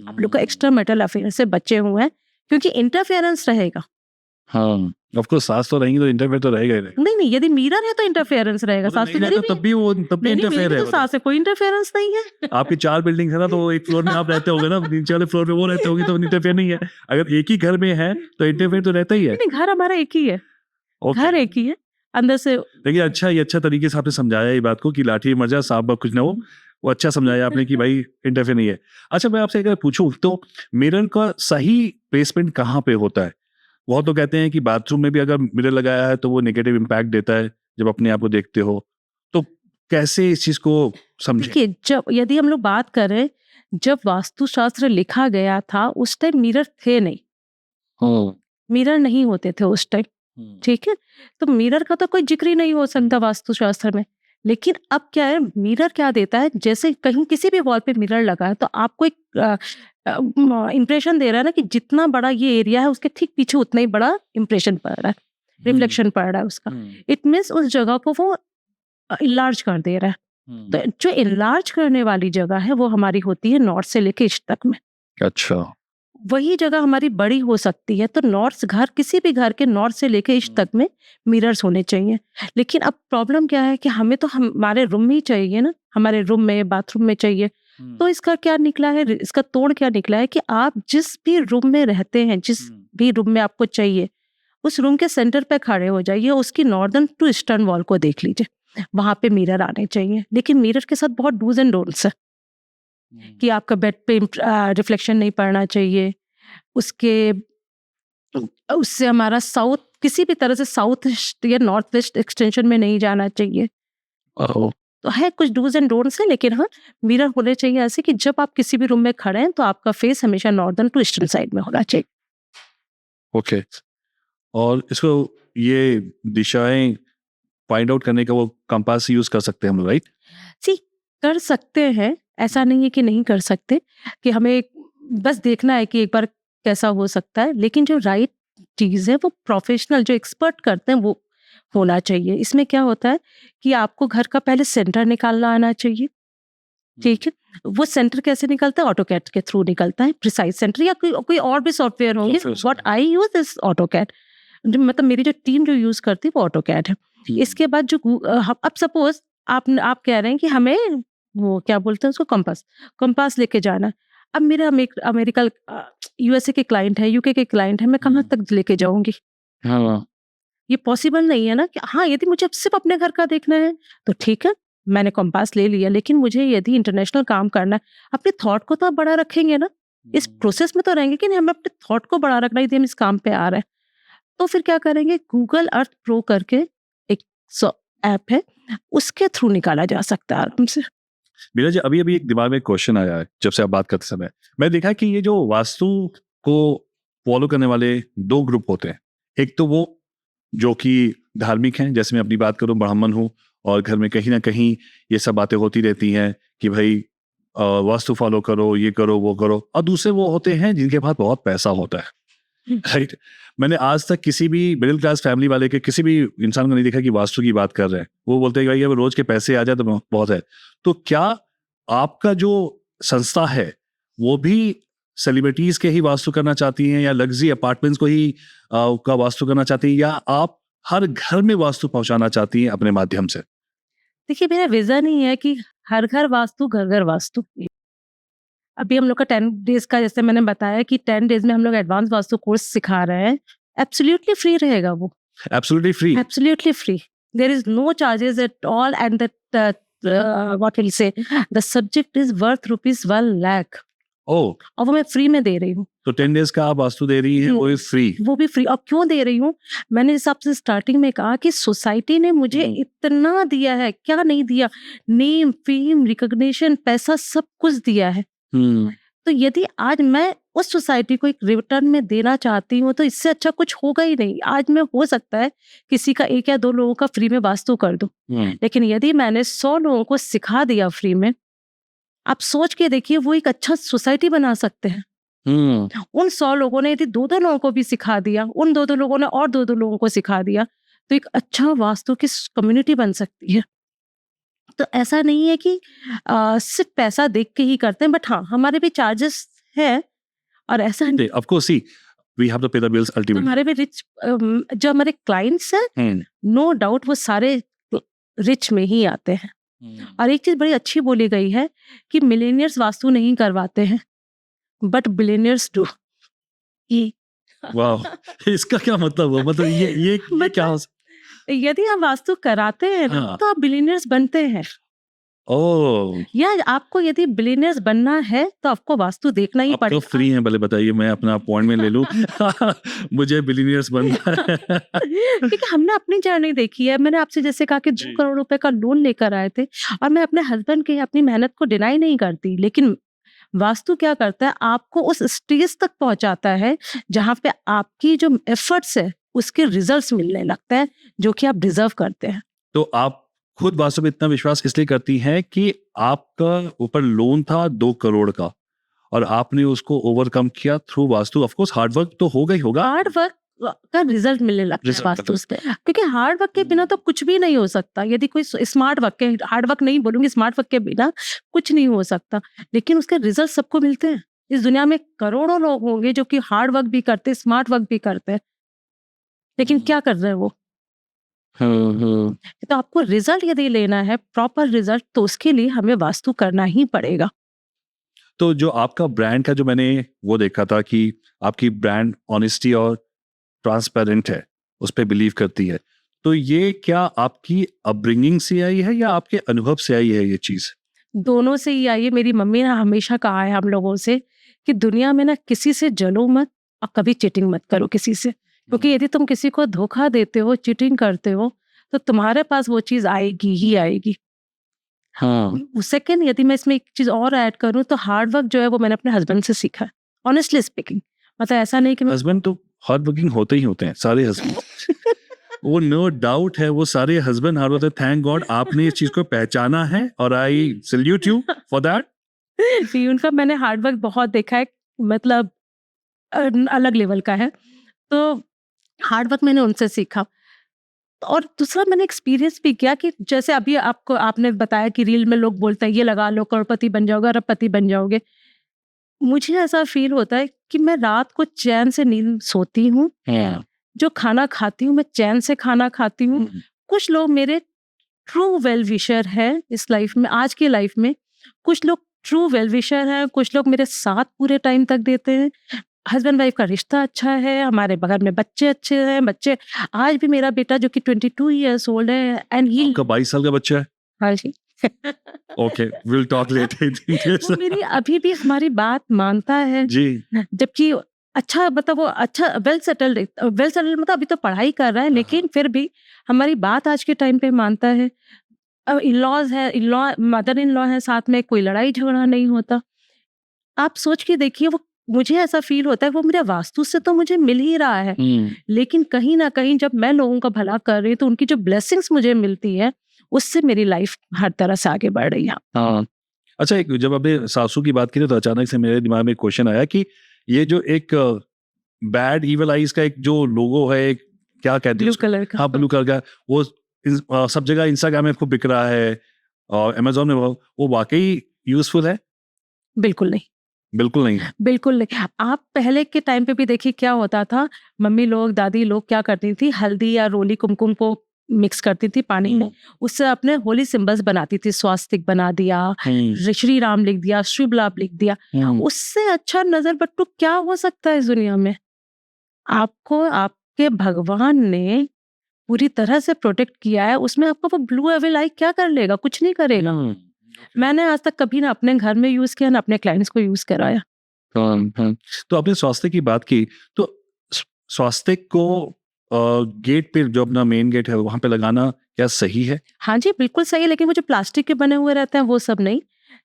आप लोग का एक्स्ट्रा मैरिटल अफेयर से बचे हुए हैं, क्योंकि इंटरफेरेंस रहेगा। हाँ, ऑफ कोर्स सास तो रहेंगी तो इंटरफेयर तो रहेगा ही रहेगा। नहीं, यदि मिरर है तो इंटरफेरेंस रहेगा। वो तो सास नहीं तो मेरी रहता, भी तब भी वो तब भी नहीं, इंटरफेयर मेरी है तो वो तो। सास है, कोई इंटरफेरेंस नहीं है। आपकी 4 बिल्डिंग है ना, तो एक फ्लोर में आप रहते होगे ना, नीचे वाले फ्लोर पे वो रहते होंगे, तो इंटरफेयर नहीं है। अगर एक ही घर में है तो इंटरफेयर तो रहता ही है। नहीं, घर हमारा एक ही है, ओके। घर एक ही है अंदर से। लेकिन अच्छा, ये अच्छा तरीके से आपने समझाया ये बात को कि लाठी मर जाए सांप कुछ ना हो, वो अच्छा समझाया आपने कि भाई इंटरफेयर नहीं है। अच्छा, मैं आपसे अगर पूछूं तो मिरर का सही प्लेसमेंट कहाँ पे होता है? बहुत लोग कहते हैं कि बाथरूम में भी अगर मिरर लगाया है तो वो नेगेटिव इम्पैक्ट देता है जब अपने आप को देखते हो, तो कैसे इस चीज को समझें? देखिए, जब यदि हम लोग बात करें, जब वास्तुशास्त्र लिखा गया था उस टाइम मिरर थे नहीं, मिरर नहीं होते थे उस टाइम, ठीक है। तो मिरर का तो कोई जिक्र ही नहीं हो सकता वास्तुशास्त्र में। लेकिन अब क्या है, मिरर क्या देता है, जैसे कहीं किसी भी वॉल पे मिरर लगा है तो आपको एक इंप्रेशन दे रहा है ना कि जितना बड़ा ये एरिया है उसके ठीक पीछे उतना ही बड़ा इंप्रेशन पड़ रहा है, रिफ्लेक्शन पड़ रहा है उसका। इट मीन्स उस जगह को वो इलार्ज कर दे रहा है। तो जो इलार्ज करने वाली जगह है वो हमारी होती है नॉर्थ से लेके ईस्ट तक में। अच्छा। वही जगह हमारी बड़ी हो सकती है। तो नॉर्थ घर, किसी भी घर के नॉर्थ से लेके ईस्ट तक में मिरर्स होने चाहिए। लेकिन अब प्रॉब्लम क्या है कि हमें तो हमारे रूम में ही चाहिए ना, हमारे रूम में, बाथरूम में चाहिए। तो इसका क्या निकला है, इसका तोड़ क्या निकला है कि आप जिस भी रूम में रहते हैं, जिस भी रूम में आपको चाहिए, उस रूम के सेंटर पे खड़े हो जाइए, उसकी नॉर्दर्न टू ईस्टर्न वॉल को देख लीजिए, वहां पे मिरर आने चाहिए। लेकिन मिरर के साथ बहुत डूज एंड डोंट्स है कि आपका बेड पे रिफ्लेक्शन नहीं पड़ना चाहिए, उससे हमारा साउथ, किसी भी तरह से साउथ या नॉर्थ वेस्ट एक्सटेंशन में नहीं जाना चाहिए। तो है कुछ डूज एंड डोंट्स है। लेकिन हाँ, मिरर होने चाहिए ऐसे कि जब आप किसी भी रूम में खड़े हैं तो आपका फेस हमेशा नॉर्दर्न टू ईस्टर्न साइड में होना चाहिए। ओके। और इसको ये दिशाएं फाइंड आउट करने का वो कंपास यूज कर सकते हैं हम लोग, राइट? सी, कर सकते हैं, ऐसा नहीं है कि नहीं कर सकते, कि हमें बस देखना है कि एक बार कैसा हो सकता है। लेकिन जो राइट चीज़ है वो प्रोफेशनल जो एक्सपर्ट करते हैं वो होना चाहिए। इसमें क्या होता है कि आपको घर का पहले सेंटर निकालना आना चाहिए, ठीक है। वो सेंटर कैसे निकलता है? ऑटोकैड के थ्रू निकलता है, प्रिसाइज सेंटर या कोई और भी सॉफ्टवेयर होंगे। What I use is AutoCAD, मतलब मेरी जो टीम जो यूज करती है वो ऑटोकैड है। इसके बाद जो अब सपोज आप कह रहे हैं कि हमें वो क्या बोलते हैं उसको, कंपास लेके जाना है। अब मेरा अमेरिका, यूएसए के क्लाइंट है, यूके के क्लाइंट है, मैं कहाँ तक लेके जाऊंगी? हाँ। ये पॉसिबल नहीं है ना कि हाँ, यदि मुझे सिर्फ अपने घर का देखना है तो ठीक है, मैंने कंपास ले लिया। लेकिन मुझे यदि इंटरनेशनल काम करना है, अपने थॉट को तो आप बड़ा रखेंगे ना, इस प्रोसेस में तो रहेंगे कि नहीं, हमें अपने थॉट को बड़ा रखना, यदि हम इस काम पे आ रहे हैं तो फिर क्या करेंगे, गूगल अर्थ प्रो करके एक ऐप है, उसके थ्रू निकाला जा सकता है आराम से। मेरा जो अभी एक दिमाग में क्वेश्चन आया है जब से आप बात करते समय, मैं देखा कि ये जो वास्तु को फॉलो करने वाले 2 ग्रुप होते हैं। एक तो वो जो कि धार्मिक हैं, जैसे मैं अपनी बात करूं, ब्राह्मण हूं और घर में कहीं ना कहीं ये सब बातें होती रहती हैं कि भाई वास्तु फॉलो करो, ये करो, वो करो। और दूसरे वो होते हैं जिनके पास बहुत पैसा होता है, राइट। मैंने आज तक किसी भी मिडिल क्लास फैमिली वाले के किसी भी इंसान को नहीं देखा कि वास्तु की बात कर रहे हैं। वो बोलते हैं कि भाई अब रोज के पैसे आ जाए तो बहुत है। तो क्या आपका जो संस्था है वो भी सेलिब्रिटीज के ही वास्तु करना चाहती हैं, या लग्जरी अपार्टमेंट्स को ही का वास्तु करना चाहती हैं, या आप हर घर में वास्तु पहुंचाना चाहती हैं अपने माध्यम से? देखिए, मेरा विजन ही है कि हर घर वास्तु, घर घर वास्तु। अभी हम लोग का 10 डेज का, जैसे मैंने बताया कि 10 डेज में हम लोग एडवांस वास्तु कोर्स सिखा रहे हैं। एब्सोल्युटली फ्री रहेगा वो, absolutely free. Absolutely free. There is no charges at all and that what will say the subject is worth ₹1 lakh, oh, और वो मैं फ्री में दे रही हूँ। तो 10 डेज का आप वास्तु दे रही हैं, वो भी फ्री। वो भी फ्री। और क्यों दे रही हूँ, मैंने जैसे आपसे स्टार्टिंग में कहा कि सोसाइटी ने मुझे इतना दिया है, क्या नहीं दिया, नेम, फेम, रिकॉग्निशन, पैसा, सब कुछ दिया है। तो यदि आज मैं उस सोसाइटी को एक रिटर्न में देना चाहती हूँ तो इससे अच्छा कुछ होगा ही नहीं। आज मैं, हो सकता है किसी का 1 या 2 लोगों का फ्री में वास्तु कर दूं, लेकिन यदि मैंने 100 लोगों को सिखा दिया फ्री में, आप सोच के देखिए वो एक अच्छा सोसाइटी बना सकते हैं। उन 100 लोगों ने यदि 2-2 लोगों को भी सिखा दिया, उन 2-2 लोगों ने और 2-2 लोगों को सिखा दिया, तो एक अच्छा वास्तु की कम्युनिटी बन सकती है। तो ऐसा नहीं है कि सिर्फ पैसा देख के ही करते हैं, बट हाँ, हमारे भी चार्जेस है। और ऐसा नहीं, of course, see we have to pay the bills ultimately. हमारे भी रिच जो हमारे क्लाइंट्स हैं, नो डाउट वो सारे रिच में ही आते हैं। और एक चीज बड़ी अच्छी बोली गई है कि मिलेनियर्स वास्तु नहीं करवाते हैं, बट बिलियनियर्स डू। वाह, इसका क्या मतलब हुआ? मतलब ये क्या हो यदि आप वास्तु कराते हैं ना, हाँ। तो आप बिलियनियर्स बनते हैं। ओह, या आपको यदि बिलियनियर्स बनना है तो आपको वास्तु देखना ही आप तो पड़ेगा। फ्री हैं, भले बताइए, मैं अपना अपॉइंटमेंट ले लूं। मुझे बिलियनियर्स बनना है। क्योंकि हमने अपनी जर्नी देखी है। मैंने आपसे जैसे कहा कि 2 करोड़ रुपए का लोन लेकर आए थे, और मैं अपने हस्बैंड की अपनी मेहनत को डिनाई नहीं करती, लेकिन वास्तु क्या करता है, आपको उस स्टेज तक पहुंचाता है जहां पे आपकी जो एफर्ट्स है उसके रिजल्ट्स मिलने लगते हैं, जो कि आप डिजर्व करते हैं। तो आप खुद वास्तु में इतना विश्वास इसलिए करती हैं कि आपका ऊपर लोन था 2 करोड़ का, और आपने उसको ओवरकम किया through vastu. Of course hard work तो होगा ही होगा, हार्ड वर्क का रिजल्ट मिलने लगता है Result वास्तु से, क्योंकि हार्ड वर्क के बिना तो कुछ भी नहीं हो सकता। यदि कोई स्मार्ट वर्क के, हार्ड वर्क नहीं बोलूंगी, स्मार्ट वर्क के बिना कुछ नहीं हो सकता, लेकिन उसके रिजल्ट सबको मिलते हैं। इस दुनिया में करोड़ों लोग होंगे जो कि हार्ड वर्क भी करते हैं, स्मार्ट वर्क भी करते हैं, लेकिन क्या कर रहे हैं वो? तो आपको रिजल्ट यदि लेना है, प्रॉपर रिजल्ट, तो उसके लिए हमें वास्तु करना ही पड़ेगा। तो जो आपका ब्रांड का, जो मैंने वो देखा था कि आपकी ब्रांड ऑनेस्टी और ट्रांसपेरेंट है, उस पर बिलीव करती है, तो ये क्या आपकी अपब्रिंगिंग से आई है या आपके अनुभव से आई है ये चीज? दोनों से ही आई है। मेरी मम्मी ने हमेशा कहा है हम लोगों से कि दुनिया में ना किसी से जलो मत और कभी चीटिंग मत करो किसी से, क्योंकि यदि तुम किसी को धोखा देते हो, चीटिंग करते हो, तो तुम्हारे पास वो चीज आएगी ही आएगी। हाँ। सेकेंड, यदि मैं इसमें एक चीज और ऐड करूं, तो हार्ड वर्क जो है वो मैंने अपने हस्बैंड से सीखा है, ऑनेस्टली स्पीकिंग। मतलब ऐसा नहीं कि मैं हस्बैंड तो हार्ड वर्किंग होते ही होते हैं, सारे हस्बैंड। वो नो डाउट है, वो सारे husband hard work. Thank God आपने इस चीज को पहचाना है, और I salute you for that. जी, उनका मैंने हार्ड वर्क बहुत देखा है, मतलब अलग लेवल का है। तो हार्ड वर्क मैंने उनसे सीखा। और दूसरा मैंने एक्सपीरियंस भी किया कि जैसे अभी आपने बताया कि रील में लोग बोलते हैं ये लगा लो, करोड़पति बन जाओगे, अरबपति बन जाओगे। मुझे ऐसा फील होता है कि मैं रात को चैन से नींद सोती हूँ, जो खाना खाती हूँ मैं चैन से खाना खाती हूँ। कुछ लोग मेरे ट्रू वेल विशर है इस लाइफ में, आज की लाइफ में। कुछ लोग ट्रू वेल विशर है, कुछ लोग मेरे साथ पूरे टाइम तक देते हैं। हस्बैंड वाइफ का रिश्ता अच्छा है, हमारे बगल में बच्चे अच्छे हैं। बच्चे, आज भी मेरा बेटा जो कि 22 ईयर्स ओल्ड है, एंड ही, आपका 22 साल का बच्चा है? हाँ जी। Okay, will talk later. वो मेरी अभी भी हमारी बात मानता है जी। जबकि अच्छा, मतलब वो अच्छा वेल सेटल्ड मतलब अभी तो पढ़ाई कर रहा है, लेकिन फिर भी हमारी बात आज के टाइम पे मानता है। इन-लॉज है, मदर इन लॉ है साथ में, कोई लड़ाई झगड़ा नहीं होता। आप सोच के देखिए, वो, मुझे ऐसा फील होता है वो मेरे वास्तु से तो मुझे मिल ही रहा है, लेकिन कहीं ना कहीं जब मैं लोगों का भला कर रही हूँ तो उनकी जो ब्लेसिंग्स मुझे मिलती है, उससे मेरी लाइफ हर तरह से आगे बढ़ रही है। हाँ। अच्छा, जब आपने सासू की बात की तो अचानक से मेरे दिमाग में क्वेश्चन आया कि ये जो एक बैड इविल आइज का एक जो लोगो है, एक क्या कहते हैं ब्लू उसको? कलर का। हाँ, ब्लू कलर का, वो सब जगह इंस्टाग्राम में खूब बिक रहा है और अमेजोन में, वो वाकई यूजफुल है? बिल्कुल नहीं, बिल्कुल नहीं। बिल्कुल नहीं। आप पहले के टाइम पे भी देखिए क्या होता था, मम्मी लोग, दादी लोग क्या करती थी, हल्दी या रोली कुमकुम को मिक्स करती थी पानी में, उससे अपने होली सिंबल्स बनाती थी, स्वास्तिक बना दिया, श्री राम लिख दिया, शुभ लाभ लिख दिया। उससे अच्छा नजर बट्टू क्या हो सकता है इस दुनिया में? आपको आपके भगवान ने पूरी तरह से प्रोटेक्ट किया है, उसमें आपका वो ब्लू एविल आई क्या कर लेगा? कुछ नहीं करेगा। मैंने आज तक कभी ना अपने घर में यूज किया, ना अपने क्लाइंट्स को यूज कराया। तो आपने स्वास्थ्य की बात की, तो स्वास्थ्य को गेट पे, जो अपना मेन गेट है वहां पे लगाना क्या सही है? हाँ जी, बिल्कुल सही है, लेकिन वो जो प्लास्टिक के बने हुए रहते हैं वो सब नहीं।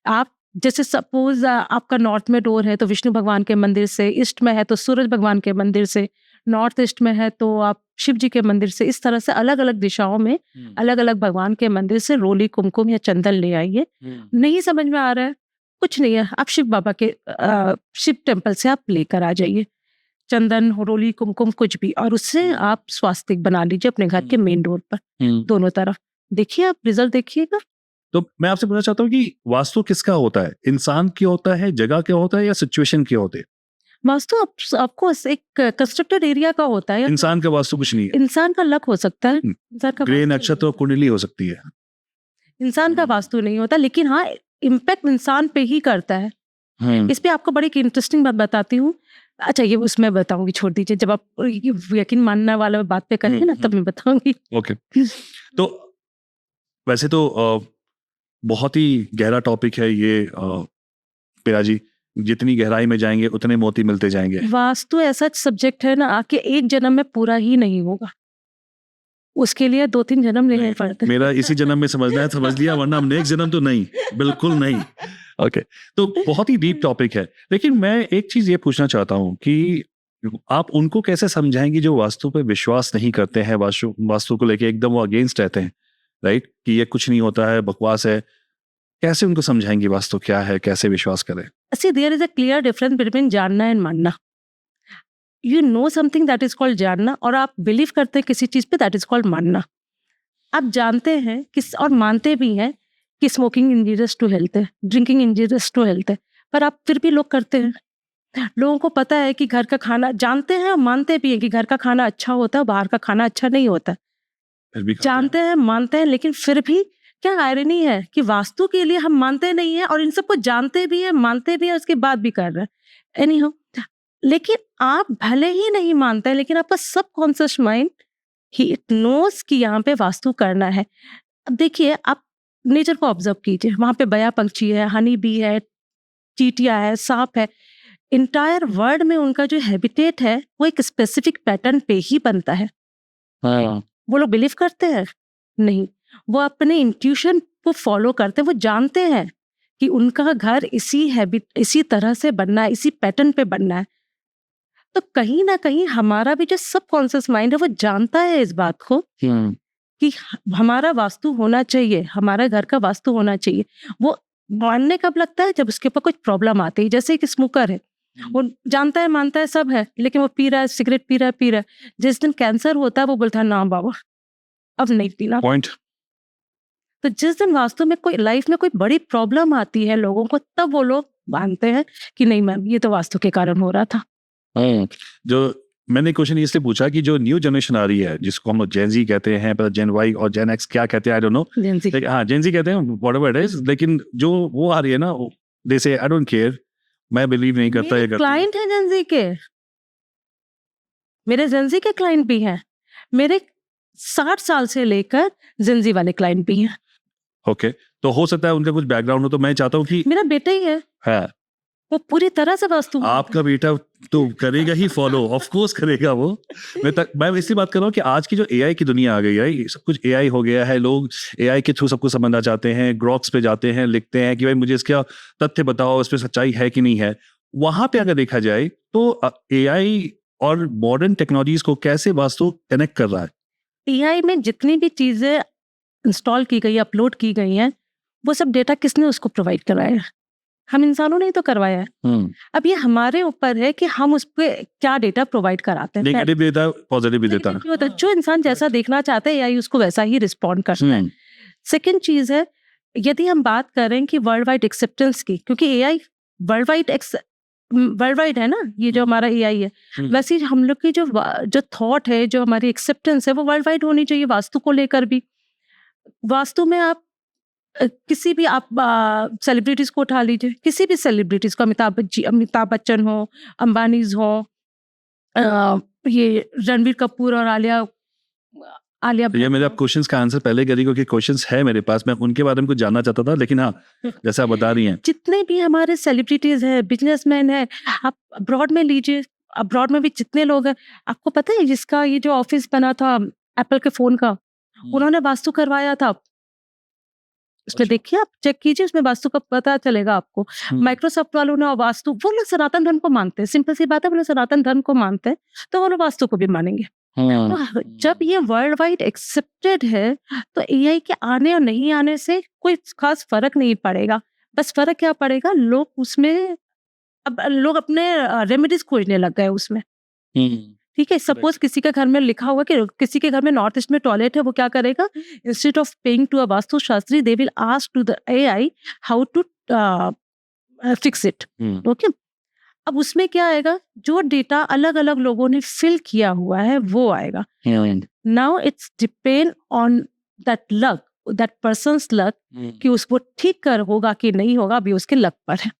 आप जैसे सपोज आपका नॉर्थ में डोर है तो विष्णु भगवान के मंदिर से, ईस्ट में है तो सूरज भगवान के मंदिर से, नॉर्थ ईस्ट में है तो आप शिव जी के मंदिर से, इस तरह से अलग अलग दिशाओं में अलग अलग भगवान के मंदिर से रोली, कुमकुम या चंदन ले आइए। नहीं समझ में आ रहा है, कुछ नहीं है, आप शिव बाबा के शिव टेम्पल से आप लेकर आ जाइए चंदन, रोली, कुमकुम, कुछ भी, और उससे आप स्वास्तिक बना लीजिए अपने घर के मेन डोर पर दोनों तरफ। देखिए, आप रिजल्ट देखिएगा। तो मैं आपसे पूछना चाहता हूँ कि वास्तु किसका होता है? इंसान की होता है, जगह का होता है, या सिचुएशन के होते हैं? वास्तु आपको एक कंस्ट्रक्टेड एरिया का होता है। इंसान का वास्तु कुछ नहीं है। इंसान का लक हो सकता है, इंसान का ग्रह नक्षत्र कुंडली हो सकती है, इंसान का वास्तु नहीं होता, लेकिन हाँ इम्पैक्ट इंसान पे ही करता है। इस पे आपको बड़ी इंटरेस्टिंग बात बताती हूँ। अच्छा, ये उसमें बताऊंगी, छोड़ दीजिए, जब आप यकीन मानने वाला बात पे करेंगे ना तब मैं बताऊंगी। ओके। तो वैसे तो बहुत ही गहरा टॉपिक है ये पीरा जी, जितनी गहराई में जाएंगे उतने मोती मिलते जाएंगे। वास्तु ऐसा सब्जेक्ट है ना, आके एक जन्म में पूरा ही नहीं होगा, उसके लिए 2-3 जन्म लेने पड़ते हैं। मेरा इसी जन्म में समझना है, समझ लिया, वरना नेक्स्ट जन्म तो नहीं, बिल्कुल नहीं। ओके, तो बहुत ही डीप टॉपिक है, लेकिन मैं एक चीज ये पूछना चाहता हूँ कि आप उनको कैसे समझाएंगे जो वास्तु पे विश्वास नहीं करते हैं, वास्तु को लेके एकदम वो अगेंस्ट रहते हैं, राइट, कि ये कुछ नहीं होता है, बकवास है। कैसे उनको समझाएंगे वास्तु क्या है, कैसे विश्वास करें? See, there is a clear difference between जानना एंड मानना। You know something that is called जानना, और आप बिलीव करते हैं किसी चीज पे, that is called मानना। आप जानते हैं किस और मानते भी हैं कि स्मोकिंग इंजीरियस टू हेल्थ है, ड्रिंकिंग इंजीरियस टू हेल्थ है, पर आप फिर भी लोग करते हैं। लोगों को पता है कि घर का खाना, जानते हैं और मानते भी हैं कि घर का खाना अच्छा होता है, बाहर का खाना अच्छा नहीं होता। फिर भी जानते हैं, मानते हैं, लेकिन फिर भी क्या आयरनी है कि वास्तु के लिए हम मानते नहीं है और इन सबको जानते भी हैं, मानते भी हैं, उसके बाद भी कर रहे हैं। एनीहाउ, लेकिन आप भले ही नहीं मानते हैं, लेकिन आपका सबकॉन्शियस माइंड ही इट नोस कि यहाँ पे वास्तु करना है। अब देखिए, आप नेचर को ऑब्जर्व कीजिए, वहां पे बया पंछी है, हनी बी है, चींटियां है, सांप है। इंटायर वर्ल्ड में उनका जो हैबिटेट है वो एक स्पेसिफिक पैटर्न पे ही बनता है। वो लोग बिलीव करते हैं? नहीं, वो अपने इंट्यूशन को फॉलो करते हैं। वो जानते हैं कि उनका घर इसी तरह से बनना है, इसी पैटर्न पे बनना है। तो कहीं ना कहीं हमारा भी जो सबकॉन्शियस माइंड है वो जानता है इस बात को कि हमारा वास्तु होना चाहिए, हमारा घर का वास्तु होना चाहिए। वो मानने कब लगता है? जब उसके ऊपर कुछ प्रॉब्लम आती है। जैसे एक स्मोकर है, वो जानता है, मानता है, सब है, लेकिन वो पी रहा है, सिगरेट पी रहा है। जिस दिन कैंसर होता है वो बोलता है ना बाबा अब नहीं पीना। पॉइंट। तो जिस दिन वास्तव में कोई लाइफ में कोई बड़ी प्रॉब्लम आती है लोगों को, तब वो लोग मानते हैं कि नहीं मैम, ये तो वास्तु के कारण हो रहा था। जो मैंने क्वेश्चन इसलिए पूछा कि जो न्यू जनरेशन आ रही है, जिसको हम लोग जेन जी कहते हैं, जेन वाई और जेन एक्स क्या कहते हैं, आई डोंट नो, हाँ जेन जी कहते हैं, व्हाटएवर इट इज, लेकिन जो वो आ रही है ना, दे से आई डोंट केयर, मैं बिलीव नहीं करता। ये क्लाइंट है जेन जी के, मेरे जेन जी के क्लाइंट भी हैं, मेरे 60 साल से लेकर जेन जी वाले क्लाइंट भी हैं। ओके, तो हो सकता है उनका कुछ बैकग्राउंड हो, तो मैं चाहता हूँ कि मेरा बेटा ही है वो पूरी तरह से वास्तु। आपका बेटा तो करेगा ही फॉलो, ऑफ कोर्स करेगा वो। मैं इसलिए बात कर रहा हूँ कि आज की जो एआई की दुनिया आ गई है, सब कुछ एआई हो गया है, लोग एआई के थ्रू सब कुछ समझना चाहते हैं, ग्रॉक्स पे जाते हैं, लिखते हैं कि भाई मुझे इसका तथ्य बताओ, इस पे सच्चाई है कि नहीं है। वहां पे अगर देखा जाए तो एआई और मॉडर्न टेक्नोलॉजीज को कैसे वास्तु कनेक्ट कर रहा है? एआई में जितनी भी चीजें इंस्टॉल की गई, अपलोड की गई हैं, वो सब डेटा किसने उसको प्रोवाइड कराया है? हम इंसानों ने ही तो करवाया है। अब ये हमारे ऊपर है कि हम उस पे क्या डेटा प्रोवाइड कराते हैं। नेगेटिव भी देता है, पॉजिटिव भी देता है। जो इंसान जैसा देखना चाहता है एआई उसको वैसा ही रिस्पॉन्ड करता है। सेकेंड चीज है, यदि हम बात करें कि वर्ल्ड वाइड एक्सेप्टेंस की, क्योंकि AI world wide world wide है ना ये जो हमारा एआई है, वैसे ही हम लोग की जो थॉट है, जो हमारी एक्सेप्टेंस है, वो वर्ल्ड वाइड होनी चाहिए वास्तु को लेकर भी। वास्तु में आप किसी भी आप सेलिब्रिटीज को उठा लीजिए, किसी भी सेलिब्रिटीज को, अमिताभ बच्चन हो, अंबानीज हो, ये रणबीर कपूर और आलिया तो ये मेरे आप क्वेश्चंस का आंसर पहले करी, क्योंकि क्वेश्चंस है मेरे पास, मैं उनके बारे में कुछ जानना चाहता था। लेकिन हाँ, जैसे आप बता रही हैं, जितने भी हमारे सेलिब्रिटीज हैं, बिजनेसमैन हैं, आप अब्रॉड में लीजिए, अब्रॉड में भी जितने लोग हैं, आपको पता है जिसका ये जो ऑफिस बना था एप्पल के फोन का, उन्होंने वास्तु करवाया था। उसमें देखिए, आप चेक कीजिए, उसमें वास्तु का पता चलेगा आपको। माइक्रोसॉफ्ट वालों ने वास्तु, वो लोग सनातन धर्म को मानते हैं, सिंपल सी बात है, वो लोग सनातन धर्म को मानते हैं, तो वो लोग वास्तु को भी मानेंगे। तो जब ये वर्ल्ड वाइड एक्सेप्टेड है, तो एआई के आने और नहीं आने से कोई खास फर्क नहीं पड़ेगा। बस फर्क क्या पड़ेगा, लोग उसमें अब लोग अपने रेमेडीज खोजने लग गए उसमें। ठीक है, सपोज किसी के घर में लिखा हुआ कि किसी के घर में नॉर्थ ईस्ट में टॉयलेट है, वो क्या करेगा, instead of paying to a vastu shastri, they will ask to the AI how to fix it. Okay, अब उसमें क्या आएगा, जो डेटा अलग अलग लोगों ने फिल किया हुआ है वो आएगा। Now it's depend on that luck, that persons luck, कि उसको ठीक कर होगा कि नहीं होगा, अभी उसके लक पर है।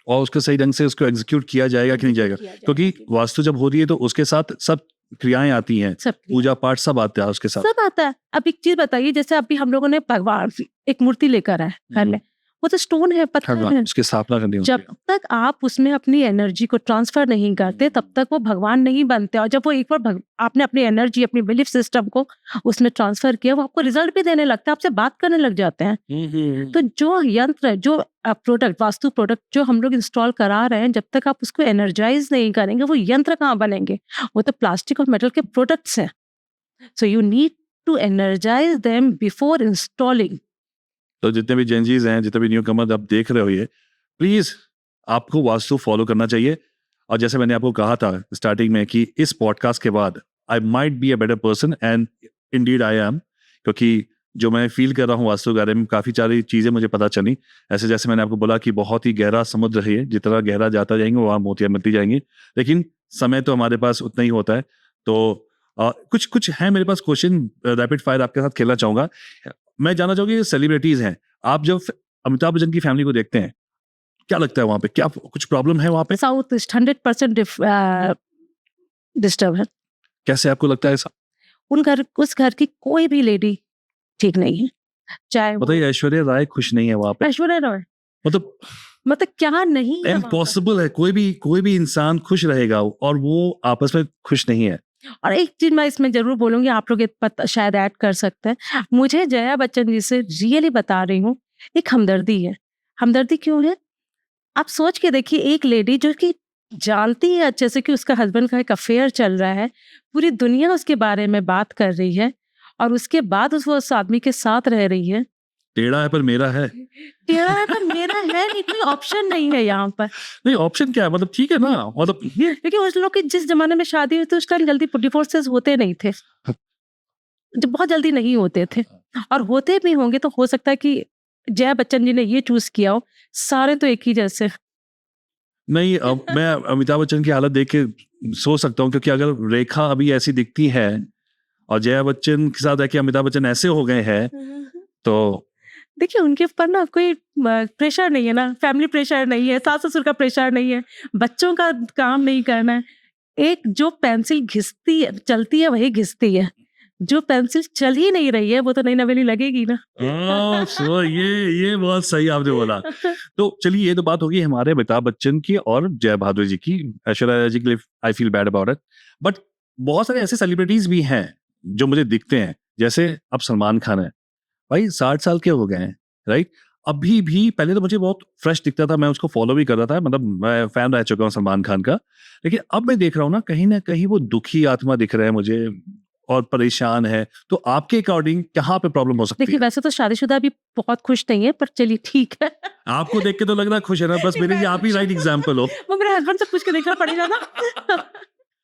और उसको सही ढंग से उसको एग्जीक्यूट किया जाएगा कि नहीं जाएगा, क्योंकि वास्तु जब हो रही है तो उसके साथ सब क्रियाएं आती हैं, पूजा पाठ सब आता है उसके साथ, सब आता है। अब एक चीज बताइए, जैसे अभी हम लोगों ने भगवान एक मूर्ति लेकर आए घर में, वो तो स्टोन है, पत्थर है, उसकी स्थापना करनी होती है। जब तक आप उसमें अपनी एनर्जी को ट्रांसफर नहीं करते, तब तक वो भगवान नहीं बनते। और जब वो एक बार आपने अपनी एनर्जी, अपनी बिलीफ सिस्टम को उसमें ट्रांसफर किया, वो आपको रिजल्ट भी देने लगता है, आपसे बात करने लग जाते हैं। तो जो यंत्र, जो प्रोडक्ट, वास्तु प्रोडक्ट जो हम लोग इंस्टॉल करा रहे हैं, जब तक आप उसको एनर्जाइज नहीं करेंगे, वो यंत्र कहाँ बनेंगे? वो तो प्लास्टिक और मेटल के प्रोडक्ट्स हैं। So you need to energise them before installing. तो जितने भी जेंजीज हैं, जितने भी न्यू कमर आप देख रहे हो, ये प्लीज आपको वास्तु फॉलो करना चाहिए। और जैसे मैंने आपको कहा था स्टार्टिंग में कि इस पॉडकास्ट के बाद I might be a better person, and Indeed I am, क्योंकि जो मैं फील कर रहा हूँ वास्तु के बारे में, काफ़ी सारी चीज़ें मुझे पता चली। ऐसे जैसे मैंने आपको बोला कि बहुत ही गहरा समुद्र है ये, जितना गहरा जाता जाएंगे वहाँ मोतियाँ मिलती जाएंगी, लेकिन समय तो हमारे पास उतना ही होता है। तो कुछ है मेरे पास क्वेश्चन, रैपिड फायर आपके साथ खेलना चाहूँगा। मैं जानना चाहूँगी, सेलिब्रिटीज़ हैं, आप जब अमिताभ बच्चन की फैमिली को देखते हैं, क्या लगता है वहाँ पे, क्या कुछ प्रॉब्लम है वहाँ पे? साउथ ईस्ट 100% डिस्टर्ब है। कैसे आपको लगता है ऐसा? उस घर की कोई भी लेडी ठीक नहीं है, चाहे बताइए। ऐश्वर्या राय खुश नहीं है वहाँ पे? ऐश्वर्या राय मतलब क्या नहीं है? इम्पॉसिबल है, कोई भी इंसान खुश रहेगा और वो आपस में खुश नहीं है। और एक चीज मैं इसमें जरूर बोलूंगी, आप लोग शायद ऐड कर सकते हैं, मुझे जया बच्चन जी से रियली बता रही हूँ, एक हमदर्दी है। हमदर्दी क्यों है? आप सोच के देखिए, एक लेडी जो कि जानती है अच्छे से कि उसका हस्बैंड का एक अफेयर चल रहा है, पूरी दुनिया उसके बारे में बात कर रही है, और उसके बाद उस आदमी के साथ रह रही है। टेढ़ा है पर मेरा है, टेढ़ा है पर मेरा है, कोई ऑप्शन नहीं है यहाँ पर। नहीं, ऑप्शन क्या है, मतलब ठीक है ना, मतलब क्योंकि उस लोग की जिस जमाने में शादी हुई थी, उस टाइम जल्दी डिवोर्सेस होते नहीं थे, जो बहुत जल्दी नहीं होते थे, और होते भी होंगे तो हो सकता है कि जया बच्चन जी ने ये चूज किया हो। सारे तो एक ही जैसे नहीं। मैं अमिताभ बच्चन की हालत देख के सोच सकता हूँ, क्योंकि अगर रेखा अभी ऐसी दिखती है और जया बच्चन के साथ है कि अमिताभ बच्चन ऐसे हो गए हैं, तो देखिए उनके ऊपर ना कोई प्रेशर नहीं है ना, फैमिली प्रेशर नहीं है, सास ससुर का प्रेशर नहीं है, बच्चों का काम नहीं करना है। एक जो पेंसिल घिसती है, चलती है वही घिसती है, जो पेंसिल चल ही नहीं रही है वो तो नई नवेली लगेगी ना। ये बहुत सही आपने बोला। तो चलिए, ये तो बात होगी हमारे अमिताभ बच्चन की और जया बहादुर जी की। ऐश्वर्या जी के लिए I feel bad about it, but बहुत सारे ऐसे सेलिब्रिटीज भी हैं जो मुझे दिखते हैं, जैसे अब सलमान खान है भाई, 60 साल के हो गए हैं, राइट? अभी भी, पहले तो मुझे बहुत फ्रेश दिखता था, मैं उसको फॉलो भी कर रहा था, मतलब मैं फैन रह चुका हूँ सलमान खान का, लेकिन अब मैं देख रहा हूँ ना कहीं वो दुखी आत्मा दिख रहा है मुझे और परेशान है। तो आपके अकॉर्डिंग कहाँ पे प्रॉब्लम हो सकती है? देखिए वैसे तो शादीशुदा भी बहुत खुश नहीं है, पर चलिए ठीक है। आपको देख के तो लग रहा है खुश है ना, बस मेरे लिए आप ही राइट एग्जाम्पल हो। वो मेरे हस्बैंड से पूछ के देखना पड़ेगा ना।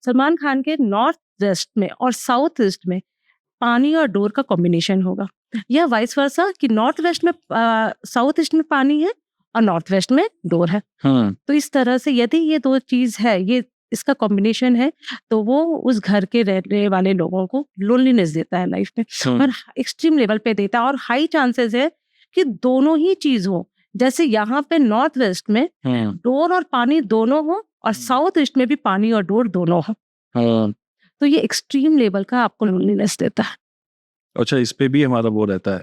सलमान खान के नॉर्थ वेस्ट में और साउथ ईस्ट में पानी और डोर का कॉम्बिनेशन होगा, या वाइस वर्सा कि नॉर्थ वेस्ट में साउथ ईस्ट में पानी है और नॉर्थ वेस्ट में डोर है। तो इस तरह से यदि ये दो चीज है, ये इसका कॉम्बिनेशन है, तो वो उस घर के रहने वाले लोगों को लोनलीनेस देता है लाइफ में, और एक्सट्रीम लेवल पे देता है। और हाई चांसेस है कि दोनों ही चीज हो, जैसे यहाँ पे नॉर्थ वेस्ट में डोर और पानी दोनों हो, और साउथ ईस्ट में भी पानी और डोर दोनों हो, तो ये एक्सट्रीम लेवल का आपको लोनलीनेस देता है। अच्छा, इस पे भी हमारा वो रहता है।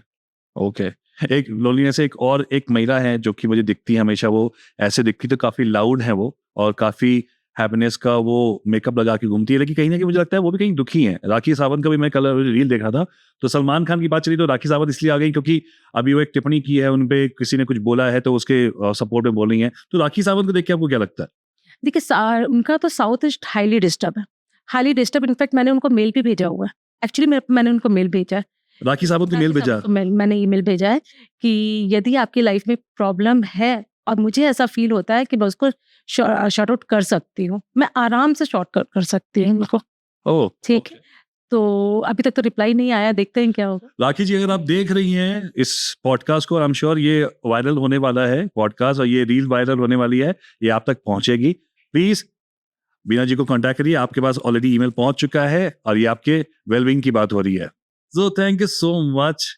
ओके। एक लोनलीनेस, एक महिला है जो कि मुझे दिखती है हमेशा, वो ऐसे दिखती तो काफी लाउड है वो, और काफी हैप्पीनेस का वो मेकअप लगा के घूमती है, लेकिन कहीं ना कहीं मुझे लगता है वो भी कहीं दुखी है। राखी सावंत का भी मैं कल रील देखा था, तो सलमान खान की बात चली तो राखी सावंत इसलिए आ गई क्योंकि अभी वो एक टिप्पणी की है, उनपे किसी ने कुछ बोला है तो उसके सपोर्ट में बोल रही है। तो राखी सावंत को देख के आपको क्या लगता है? देखिए, उनका तो साउथ ईस्ट हाईली डिस्टर्ब है, हाईली डिस्टर्ब। इनफैक्ट मैंने उनको मेल भी भेजा हुआ है, एक्चुअली मैंने उनको मेल भेजा है, राखी सावंत ने मेल भेजा? मैंने ईमेल भेजा है कि यदि आपकी लाइफ में प्रॉब्लम है और मुझे ऐसा फील होता है कि मैं उसको शॉर्ट आउट कर सकती हूँ, मैं आराम से शॉर्ट कर सकती हूँ उनको। ओह, ठीक है, तो अभी तक तो रिप्लाई नहीं आया, देखते हैं क्या होगा। राखी जी, अगर आप देख रही हैं इस पॉडकास्ट को, आई एम श्योर ये वायरल होने वाला है पॉडकास्ट, और ये रील वायरल होने वाली है, ये आप तक पहुंचेगी। प्लीज बीना जी को कांटेक्ट करिए, आपके पास ऑलरेडी ईमेल पहुंच चुका है और ये आपके वेलबींग की बात हो रही है। So thank you so much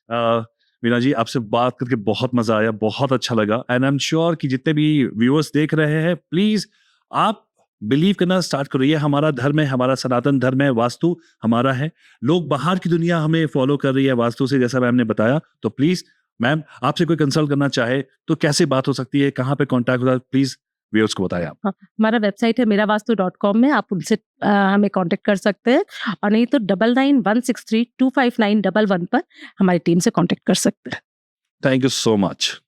Bina ji, आपसे बात करके बहुत मजा आया, बहुत अच्छा लगा। एंड आई एम श्योर कि जितने भी व्यूअर्स देख रहे हैं, प्लीज आप बिलीव करना स्टार्ट करो, ये हमारा धर्म है, हमारा सनातन धर्म है, वास्तु हमारा है। लोग बाहर की दुनिया हमें फॉलो कर रही है वास्तु से, जैसा मैम ने बताया। तो प्लीज मैम, आपसे कोई कंसल्ट करना चाहे तो कैसे बात हो सकती है, कहाँ पे कॉन्टैक्ट होता है, प्लीज व्यूअर्स को बताएं आप। हमारा वेबसाइट है मेरावास्तु.com में, आप उनसे हमें कांटेक्ट कर सकते हैं, और नहीं तो 9916325911 पर हमारी टीम से कांटेक्ट कर सकते हैं। Thank you so much.